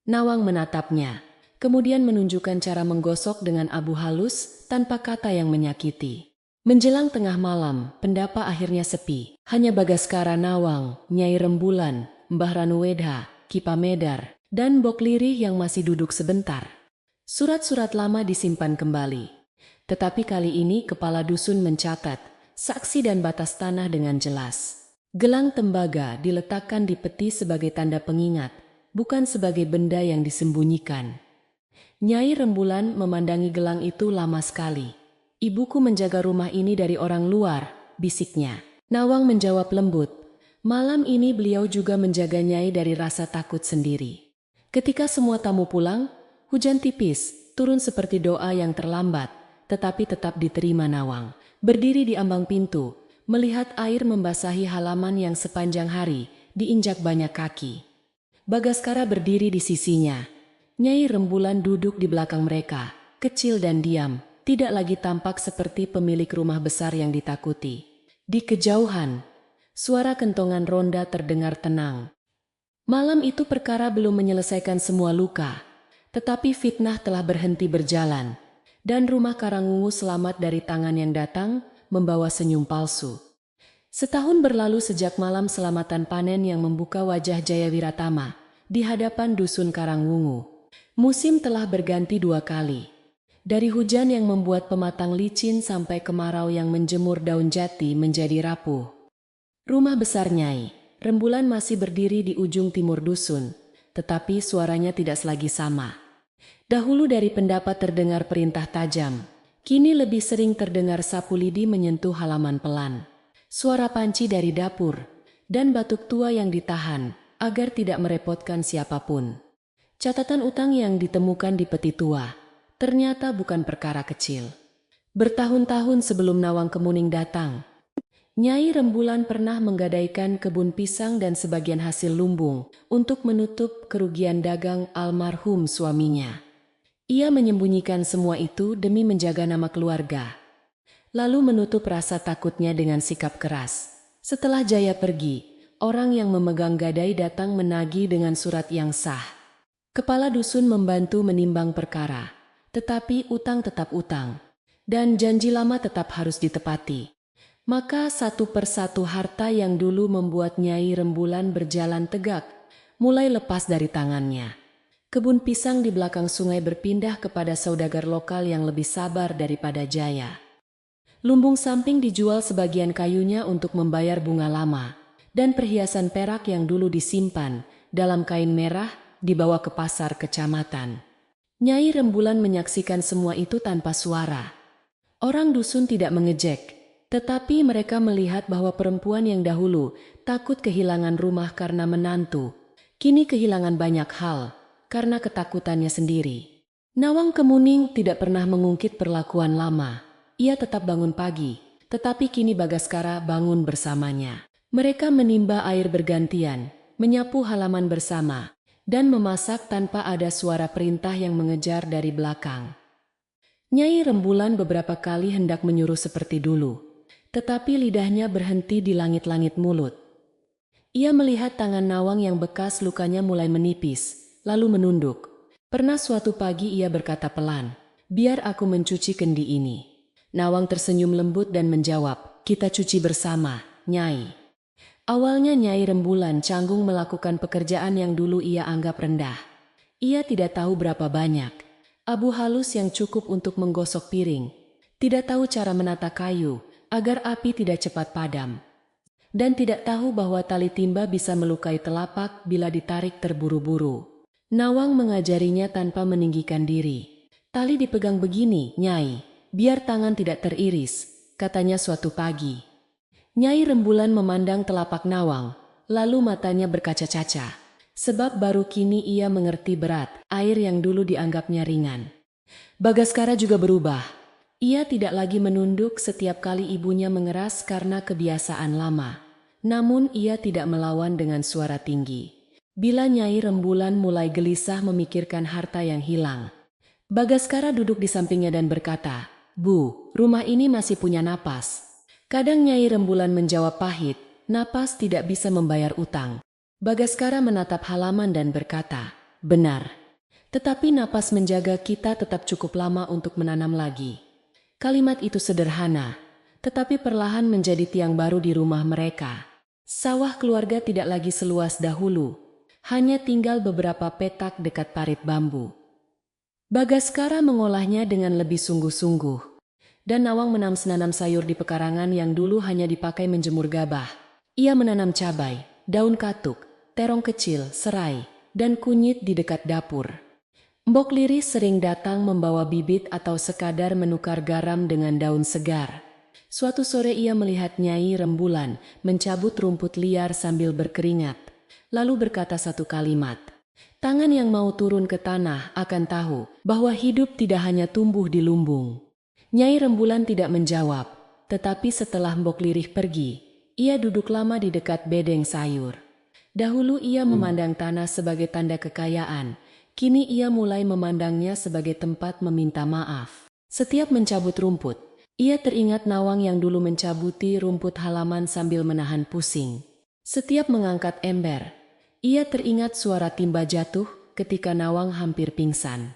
Nawang menatapnya, kemudian menunjukkan cara menggosok dengan abu halus tanpa kata yang menyakiti. Menjelang tengah malam, pendapa akhirnya sepi. Hanya Bagaskara, Nawang, Nyai Rembulan, Mbah Ranuwedha, Ki Pamedar, dan Mbok Lirih yang masih duduk sebentar. Surat-surat lama disimpan kembali. Tetapi kali ini kepala dusun mencatat saksi dan batas tanah dengan jelas. Gelang tembaga diletakkan di peti sebagai tanda pengingat, bukan sebagai benda yang disembunyikan. Nyai Rembulan memandangi gelang itu lama sekali. "Ibuku menjaga rumah ini dari orang luar," bisiknya. Nawang menjawab lembut, "Malam ini beliau juga menjaga Nyai dari rasa takut sendiri." Ketika semua tamu pulang, hujan tipis turun seperti doa yang terlambat, tetapi tetap diterima Nawang. Berdiri di ambang pintu, melihat air membasahi halaman yang sepanjang hari diinjak banyak kaki. Bagaskara berdiri di sisinya. Nyai Rembulan duduk di belakang mereka, kecil dan diam, tidak lagi tampak seperti pemilik rumah besar yang ditakuti. Di kejauhan, suara kentongan ronda terdengar tenang. Malam itu perkara belum menyelesaikan semua luka, tetapi fitnah telah berhenti berjalan. Dan rumah Karangwungu selamat dari tangan yang datang membawa senyum palsu. Setahun berlalu sejak malam selamatan panen yang membuka wajah Jaya Wiratama di hadapan dusun Karangwungu. Musim telah berganti 2 kali. Dari hujan yang membuat pematang licin sampai kemarau yang menjemur daun jati menjadi rapuh. Rumah besar Nyai Rembulan masih berdiri di ujung timur dusun, tetapi suaranya tidak selagi sama. Dahulu dari pendapat terdengar perintah tajam, kini lebih sering terdengar sapu lidi menyentuh halaman pelan. Suara panci dari dapur, dan batuk tua yang ditahan agar tidak merepotkan siapapun. Catatan utang yang ditemukan di peti tua, ternyata bukan perkara kecil. Bertahun-tahun sebelum Nawang Kemuning datang, Nyai Rembulan pernah menggadaikan kebun pisang dan sebagian hasil lumbung untuk menutup kerugian dagang almarhum suaminya. Ia menyembunyikan semua itu demi menjaga nama keluarga, lalu menutup rasa takutnya dengan sikap keras. Setelah Jaya pergi, orang yang memegang gadai datang menagih dengan surat yang sah. Kepala dusun membantu menimbang perkara, tetapi utang tetap utang, dan janji lama tetap harus ditepati. Maka satu persatu harta yang dulu membuat Nyai Rembulan berjalan tegak, mulai lepas dari tangannya. Kebun pisang di belakang sungai berpindah kepada saudagar lokal yang lebih sabar daripada Jaya. Lumbung samping dijual sebagian kayunya untuk membayar bunga lama, dan perhiasan perak yang dulu disimpan dalam kain merah dibawa ke pasar kecamatan. Nyai Rembulan menyaksikan semua itu tanpa suara. Orang dusun tidak mengejek, tetapi mereka melihat bahwa perempuan yang dahulu takut kehilangan rumah karena menantu, kini kehilangan banyak hal karena ketakutannya sendiri. Nawang Kemuning tidak pernah mengungkit perlakuan lama. Ia tetap bangun pagi, tetapi kini Bagaskara bangun bersamanya. Mereka menimba air bergantian, menyapu halaman bersama, dan memasak tanpa ada suara perintah yang mengejar dari belakang. Nyai Rembulan beberapa kali hendak menyuruh seperti dulu, tetapi lidahnya berhenti di langit-langit mulut. Ia melihat tangan Nawang yang bekas lukanya mulai menipis, lalu menunduk. Pernah suatu pagi ia berkata pelan, "Biar aku mencuci kendi ini." Nawang tersenyum lembut dan menjawab, "Kita cuci bersama, Nyai." Awalnya Nyai Rembulan canggung melakukan pekerjaan yang dulu ia anggap rendah. Ia tidak tahu berapa banyak abu halus yang cukup untuk menggosok piring, tidak tahu cara menata kayu agar api tidak cepat padam, dan tidak tahu bahwa tali timba bisa melukai telapak bila ditarik terburu-buru. Nawang mengajarinya tanpa meninggikan diri. "Tali dipegang begini, Nyai, biar tangan tidak teriris," katanya suatu pagi. Nyai Rembulan memandang telapak Nawang, lalu matanya berkaca-kaca, sebab baru kini ia mengerti berat air yang dulu dianggapnya ringan. Bagaskara juga berubah. Ia tidak lagi menunduk setiap kali ibunya mengeras karena kebiasaan lama. Namun ia tidak melawan dengan suara tinggi. Bila Nyai Rembulan mulai gelisah memikirkan harta yang hilang, Bagaskara duduk di sampingnya dan berkata, "Bu, rumah ini masih punya napas." Kadang Nyai Rembulan menjawab pahit, "Napas tidak bisa membayar utang." Bagaskara menatap halaman dan berkata, "Benar. Tetapi napas menjaga kita tetap cukup lama untuk menanam lagi." Kalimat itu sederhana, tetapi perlahan menjadi tiang baru di rumah mereka. Sawah keluarga tidak lagi seluas dahulu, hanya tinggal beberapa petak dekat parit bambu. Bagaskara mengolahnya dengan lebih sungguh-sungguh, dan Nawang menanam sayur di pekarangan yang dulu hanya dipakai menjemur gabah. Ia menanam cabai, daun katuk, terong kecil, serai, dan kunyit di dekat dapur. Mbok Liris sering datang membawa bibit atau sekadar menukar garam dengan daun segar. Suatu sore ia melihat Nyai Rembulan mencabut rumput liar sambil berkeringat, lalu berkata satu kalimat, "Tangan yang mau turun ke tanah akan tahu bahwa hidup tidak hanya tumbuh di lumbung." Nyai Rembulan tidak menjawab, tetapi setelah Mbok Lirih pergi, ia duduk lama di dekat bedeng sayur. Dahulu ia memandang tanah sebagai tanda kekayaan. Kini ia mulai memandangnya sebagai tempat meminta maaf. Setiap mencabut rumput, ia teringat Nawang yang dulu mencabuti rumput halaman sambil menahan pusing. Setiap mengangkat ember, ia teringat suara timba jatuh ketika Nawang hampir pingsan.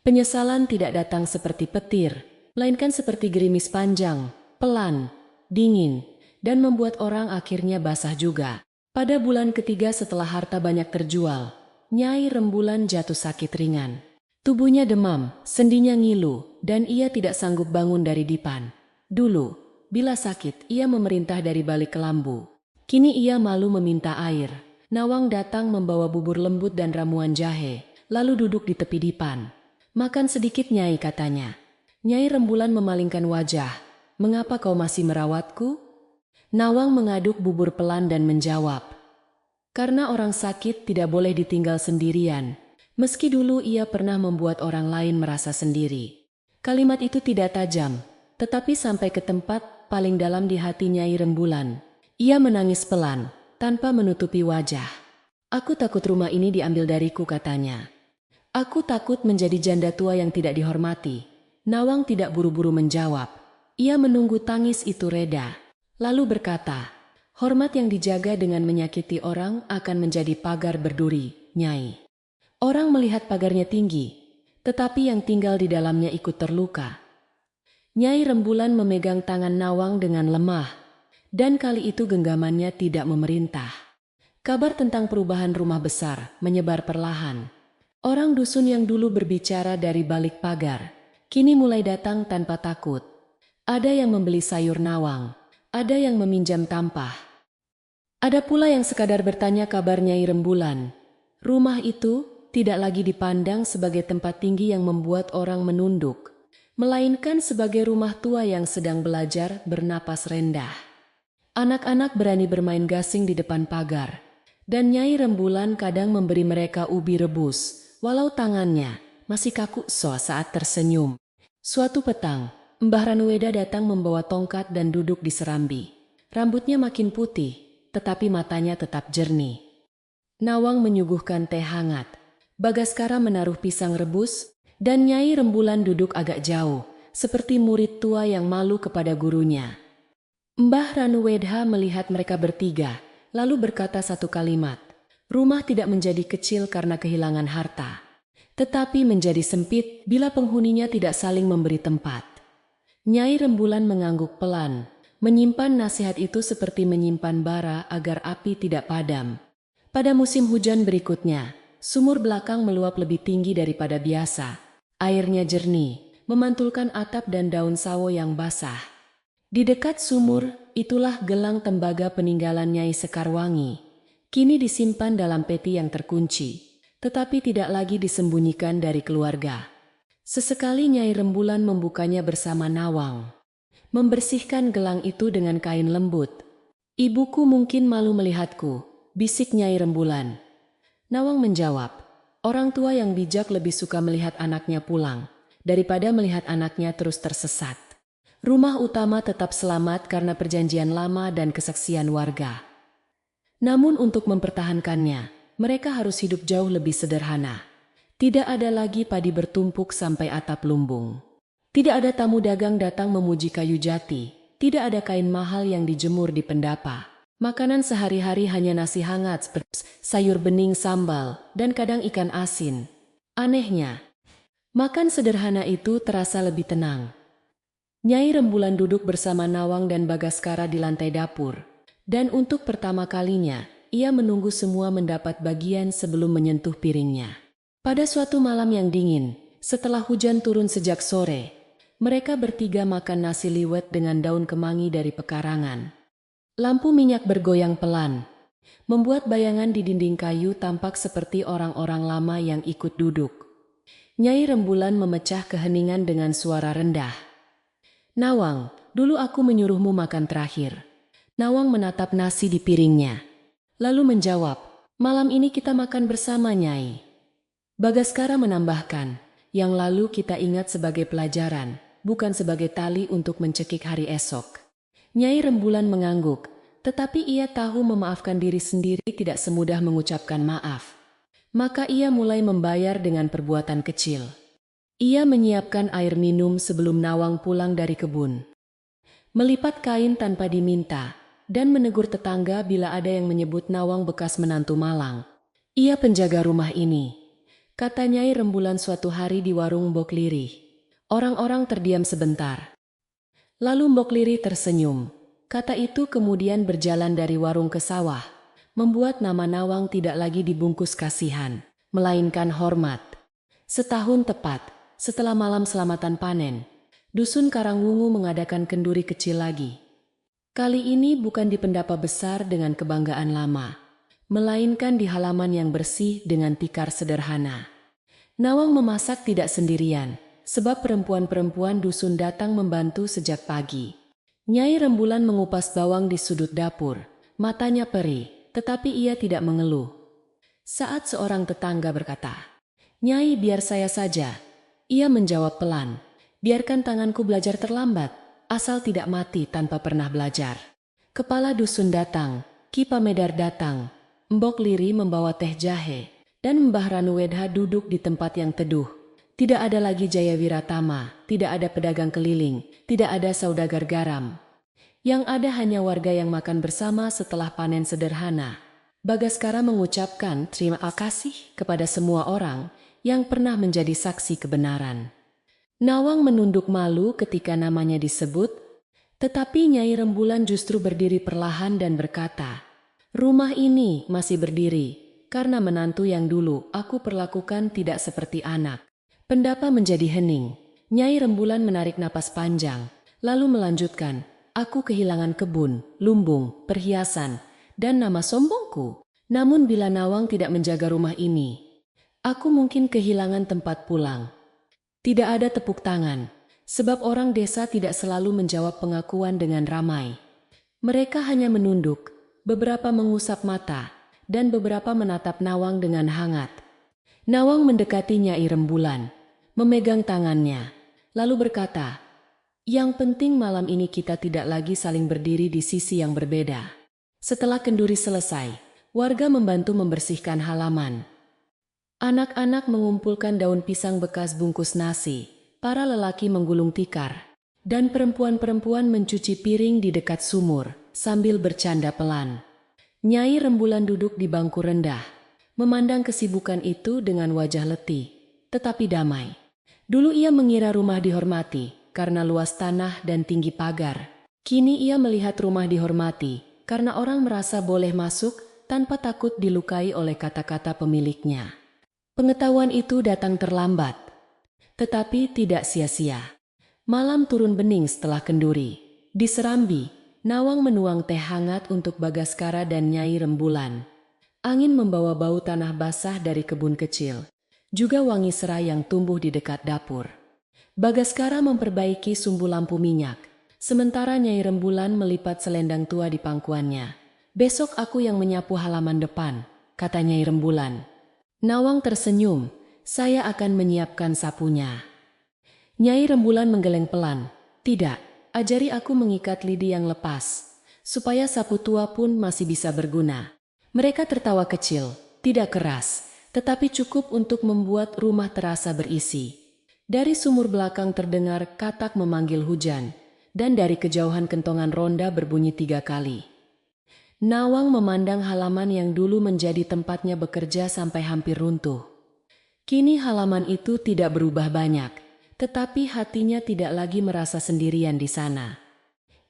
Penyesalan tidak datang seperti petir, melainkan seperti gerimis panjang, pelan, dingin, dan membuat orang akhirnya basah juga. Pada bulan ketiga setelah harta banyak terjual, Nyai Rembulan jatuh sakit ringan. Tubuhnya demam, sendinya ngilu, dan ia tidak sanggup bangun dari dipan. Dulu, bila sakit, ia memerintah dari balik kelambu. Kini ia malu meminta air. Nawang datang membawa bubur lembut dan ramuan jahe, lalu duduk di tepi dipan. "Makan sedikit, Nyai," katanya. Nyai Rembulan memalingkan wajah. "Mengapa kau masih merawatku?" Nawang mengaduk bubur pelan dan menjawab, "Karena orang sakit tidak boleh ditinggal sendirian. Meski dulu ia pernah membuat orang lain merasa sendiri. Kalimat itu tidak tajam, tetapi sampai ke tempat paling dalam di hati Nyai Rembulan. Ia menangis pelan, tanpa menutupi wajah. "Aku takut rumah ini diambil dariku," katanya. "Aku takut menjadi janda tua yang tidak dihormati." Nawang tidak buru-buru menjawab. Ia menunggu tangis itu reda, lalu berkata, "Hormat yang dijaga dengan menyakiti orang akan menjadi pagar berduri, Nyai. Orang melihat pagarnya tinggi, tetapi yang tinggal di dalamnya ikut terluka." Nyai Rembulan memegang tangan Nawang dengan lemah, dan kali itu genggamannya tidak memerintah. Kabar tentang perubahan rumah besar menyebar perlahan. Orang dusun yang dulu berbicara dari balik pagar, kini mulai datang tanpa takut. Ada yang membeli sayur Nawang, ada yang meminjam tampah. Ada pula yang sekadar bertanya kabar Nyai Rembulan. Rumah itu tidak lagi dipandang sebagai tempat tinggi yang membuat orang menunduk, melainkan sebagai rumah tua yang sedang belajar bernapas rendah. Anak-anak berani bermain gasing di depan pagar, dan Nyai Rembulan kadang memberi mereka ubi rebus, walau tangannya masih kaku saat tersenyum. Suatu petang, Mbah Ranuweda datang membawa tongkat dan duduk di serambi. Rambutnya makin putih, tetapi matanya tetap jernih. Nawang menyuguhkan teh hangat. Bagaskara menaruh pisang rebus, dan Nyai Rembulan duduk agak jauh, seperti murid tua yang malu kepada gurunya. Mbah Ranuweda melihat mereka bertiga, lalu berkata satu kalimat. Rumah tidak menjadi kecil karena kehilangan harta, tetapi menjadi sempit bila penghuninya tidak saling memberi tempat. Nyai Rembulan mengangguk pelan, menyimpan nasihat itu seperti menyimpan bara agar api tidak padam. Pada musim hujan berikutnya, sumur belakang meluap lebih tinggi daripada biasa. Airnya jernih, memantulkan atap dan daun sawo yang basah. Di dekat sumur, itulah gelang tembaga peninggalan Nyai Sekarwangi. Kini disimpan dalam peti yang terkunci, tetapi tidak lagi disembunyikan dari keluarga. Sesekali Nyai Rembulan membukanya bersama Nawang, membersihkan gelang itu dengan kain lembut. "Ibuku mungkin malu melihatku," bisik Nyai Rembulan. Nawang menjawab, "Orang tua yang bijak lebih suka melihat anaknya pulang, daripada melihat anaknya terus tersesat." Rumah utama tetap selamat karena perjanjian lama dan kesaksian warga. Namun untuk mempertahankannya, mereka harus hidup jauh lebih sederhana. Tidak ada lagi padi bertumpuk sampai atap lumbung. Tidak ada tamu dagang datang memuji kayu jati. Tidak ada kain mahal yang dijemur di pendapa. Makanan sehari-hari hanya nasi hangat, sayur bening sambal, dan kadang ikan asin. Anehnya, makan sederhana itu terasa lebih tenang. Nyai Rembulan duduk bersama Nawang dan Bagaskara di lantai dapur. Dan untuk pertama kalinya, ia menunggu semua mendapat bagian sebelum menyentuh piringnya. Pada suatu malam yang dingin, setelah hujan turun sejak sore, mereka bertiga makan nasi liwet dengan daun kemangi dari pekarangan. Lampu minyak bergoyang pelan, membuat bayangan di dinding kayu tampak seperti orang-orang lama yang ikut duduk. Nyai Rembulan memecah keheningan dengan suara rendah. "Nawang, dulu aku menyuruhmu makan terakhir." Nawang menatap nasi di piringnya, lalu menjawab, "Malam ini kita makan bersama, Nyai." Bagaskara menambahkan, "Yang lalu kita ingat sebagai pelajaran, bukan sebagai tali untuk mencekik hari esok." Nyai Rembulan mengangguk, tetapi ia tahu memaafkan diri sendiri tidak semudah mengucapkan maaf. Maka ia mulai membayar dengan perbuatan kecil. Ia menyiapkan air minum sebelum Nawang pulang dari kebun, melipat kain tanpa diminta, dan menegur tetangga bila ada yang menyebut Nawang bekas menantu malang. "Ia penjaga rumah ini," kata Nyai Rembulan suatu hari di warung Mbok Lirih. Orang-orang terdiam sebentar. Lalu Mbok Lirih tersenyum. Kata itu kemudian berjalan dari warung ke sawah, membuat nama Nawang tidak lagi dibungkus kasihan, melainkan hormat. Setahun tepat, setelah malam selamatan panen, Dusun Karangwungu mengadakan kenduri kecil lagi. Kali ini bukan di pendapa besar dengan kebanggaan lama, melainkan di halaman yang bersih dengan tikar sederhana. Nawang memasak tidak sendirian, sebab perempuan-perempuan dusun datang membantu sejak pagi. Nyai Rembulan mengupas bawang di sudut dapur, matanya perih, tetapi ia tidak mengeluh. Saat seorang tetangga berkata, Nyai, biar saya saja. Ia menjawab pelan. Biarkan tanganku belajar terlambat, asal tidak mati tanpa pernah belajar. Kepala dusun datang, Ki Pamedar datang, Mbok Liri membawa teh jahe, dan Mbah Ranuwedha duduk di tempat yang teduh. Tidak ada lagi Jaya Wiratama, tidak ada pedagang keliling, tidak ada saudagar garam. Yang ada hanya warga yang makan bersama setelah panen sederhana. Bagaskara mengucapkan terima kasih kepada semua orang yang pernah menjadi saksi kebenaran. Nawang menunduk malu ketika namanya disebut, tetapi Nyai Rembulan justru berdiri perlahan dan berkata, "Rumah ini masih berdiri, karena menantu yang dulu aku perlakukan tidak seperti anak." Pendapa menjadi hening. Nyai Rembulan menarik napas panjang, lalu melanjutkan, "Aku kehilangan kebun, lumbung, perhiasan, dan nama sombongku. Namun bila Nawang tidak menjaga rumah ini, aku mungkin kehilangan tempat pulang." Tidak ada tepuk tangan, sebab orang desa tidak selalu menjawab pengakuan dengan ramai. Mereka hanya menunduk, beberapa mengusap mata, dan beberapa menatap Nawang dengan hangat. Nawang mendekati Nyai Rembulan, memegang tangannya, lalu berkata, "Yang penting malam ini kita tidak lagi saling berdiri di sisi yang berbeda." Setelah kenduri selesai, warga membantu membersihkan halaman. Anak-anak mengumpulkan daun pisang bekas bungkus nasi, para lelaki menggulung tikar, dan perempuan-perempuan mencuci piring di dekat sumur, sambil bercanda pelan. Nyai Rembulan duduk di bangku rendah, memandang kesibukan itu dengan wajah letih, tetapi damai. Dulu ia mengira rumah dihormati, karena luas tanah dan tinggi pagar. Kini ia melihat rumah dihormati, karena orang merasa boleh masuk tanpa takut dilukai oleh kata-kata pemiliknya. Pengetahuan itu datang terlambat, tetapi tidak sia-sia. Malam turun bening setelah kenduri. Di Serambi, Nawang menuang teh hangat untuk Bagaskara dan Nyai Rembulan. Angin membawa bau tanah basah dari kebun kecil, juga wangi serai yang tumbuh di dekat dapur. Bagaskara memperbaiki sumbu lampu minyak, sementara Nyai Rembulan melipat selendang tua di pangkuannya. "Besok aku yang menyapu halaman depan," kata Nyai Rembulan. Nawang tersenyum, "Saya akan menyiapkan sapunya." Nyai Rembulan menggeleng pelan, "Tidak, ajari aku mengikat lidi yang lepas, supaya sapu tua pun masih bisa berguna." Mereka tertawa kecil, tidak keras, tetapi cukup untuk membuat rumah terasa berisi. Dari sumur belakang terdengar katak memanggil hujan, dan dari kejauhan kentongan ronda berbunyi 3 kali. Nawang memandang halaman yang dulu menjadi tempatnya bekerja sampai hampir runtuh. Kini halaman itu tidak berubah banyak, tetapi hatinya tidak lagi merasa sendirian di sana.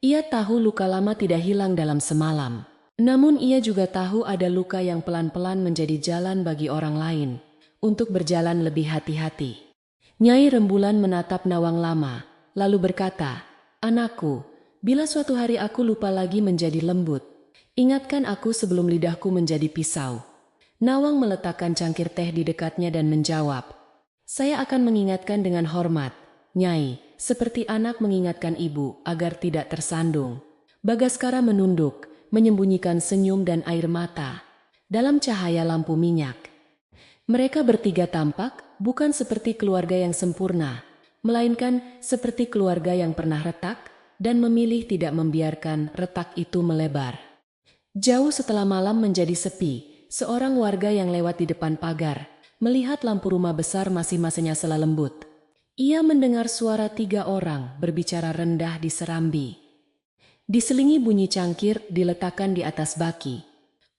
Ia tahu luka lama tidak hilang dalam semalam. Namun ia juga tahu ada luka yang pelan-pelan menjadi jalan bagi orang lain, untuk berjalan lebih hati-hati. Nyai Rembulan menatap Nawang lama, lalu berkata, "Anakku, bila suatu hari aku lupa lagi menjadi lembut, ingatkan aku sebelum lidahku menjadi pisau." Nawang meletakkan cangkir teh di dekatnya dan menjawab, "Saya akan mengingatkan dengan hormat, Nyai, seperti anak mengingatkan ibu agar tidak tersandung." Bagaskara menunduk, menyembunyikan senyum dan air mata dalam cahaya lampu minyak. Mereka bertiga tampak bukan seperti keluarga yang sempurna, melainkan seperti keluarga yang pernah retak dan memilih tidak membiarkan retak itu melebar. Jauh setelah malam menjadi sepi, seorang warga yang lewat di depan pagar melihat lampu rumah besar masing-masing nyala lembut. Ia mendengar suara 3 orang berbicara rendah di serambi. Diselingi bunyi cangkir diletakkan di atas baki.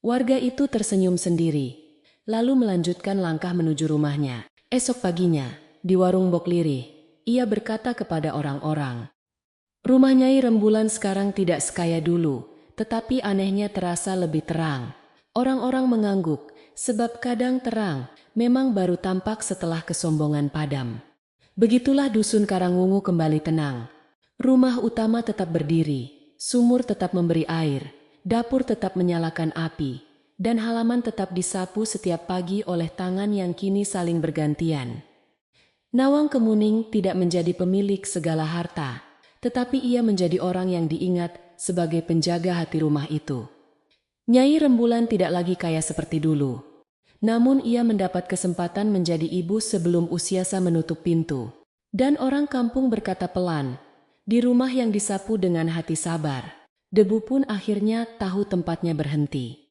Warga itu tersenyum sendiri, lalu melanjutkan langkah menuju rumahnya. Esok paginya, di warung Mbok Liri, ia berkata kepada orang-orang, "Rumah Nyai Rembulan sekarang tidak sekaya dulu, tetapi anehnya terasa lebih terang." Orang-orang mengangguk, sebab kadang terang memang baru tampak setelah kesombongan padam. Begitulah dusun Karangwungu kembali tenang. Rumah utama tetap berdiri, sumur tetap memberi air, dapur tetap menyalakan api, dan halaman tetap disapu setiap pagi oleh tangan yang kini saling bergantian. Nawang Kemuning tidak menjadi pemilik segala harta, tetapi ia menjadi orang yang diingat sebagai penjaga hati rumah itu. Nyai Rembulan tidak lagi kaya seperti dulu. Namun ia mendapat kesempatan menjadi ibu sebelum usianya menutup pintu. Dan orang kampung berkata pelan, di rumah yang disapu dengan hati sabar, debu pun akhirnya tahu tempatnya berhenti.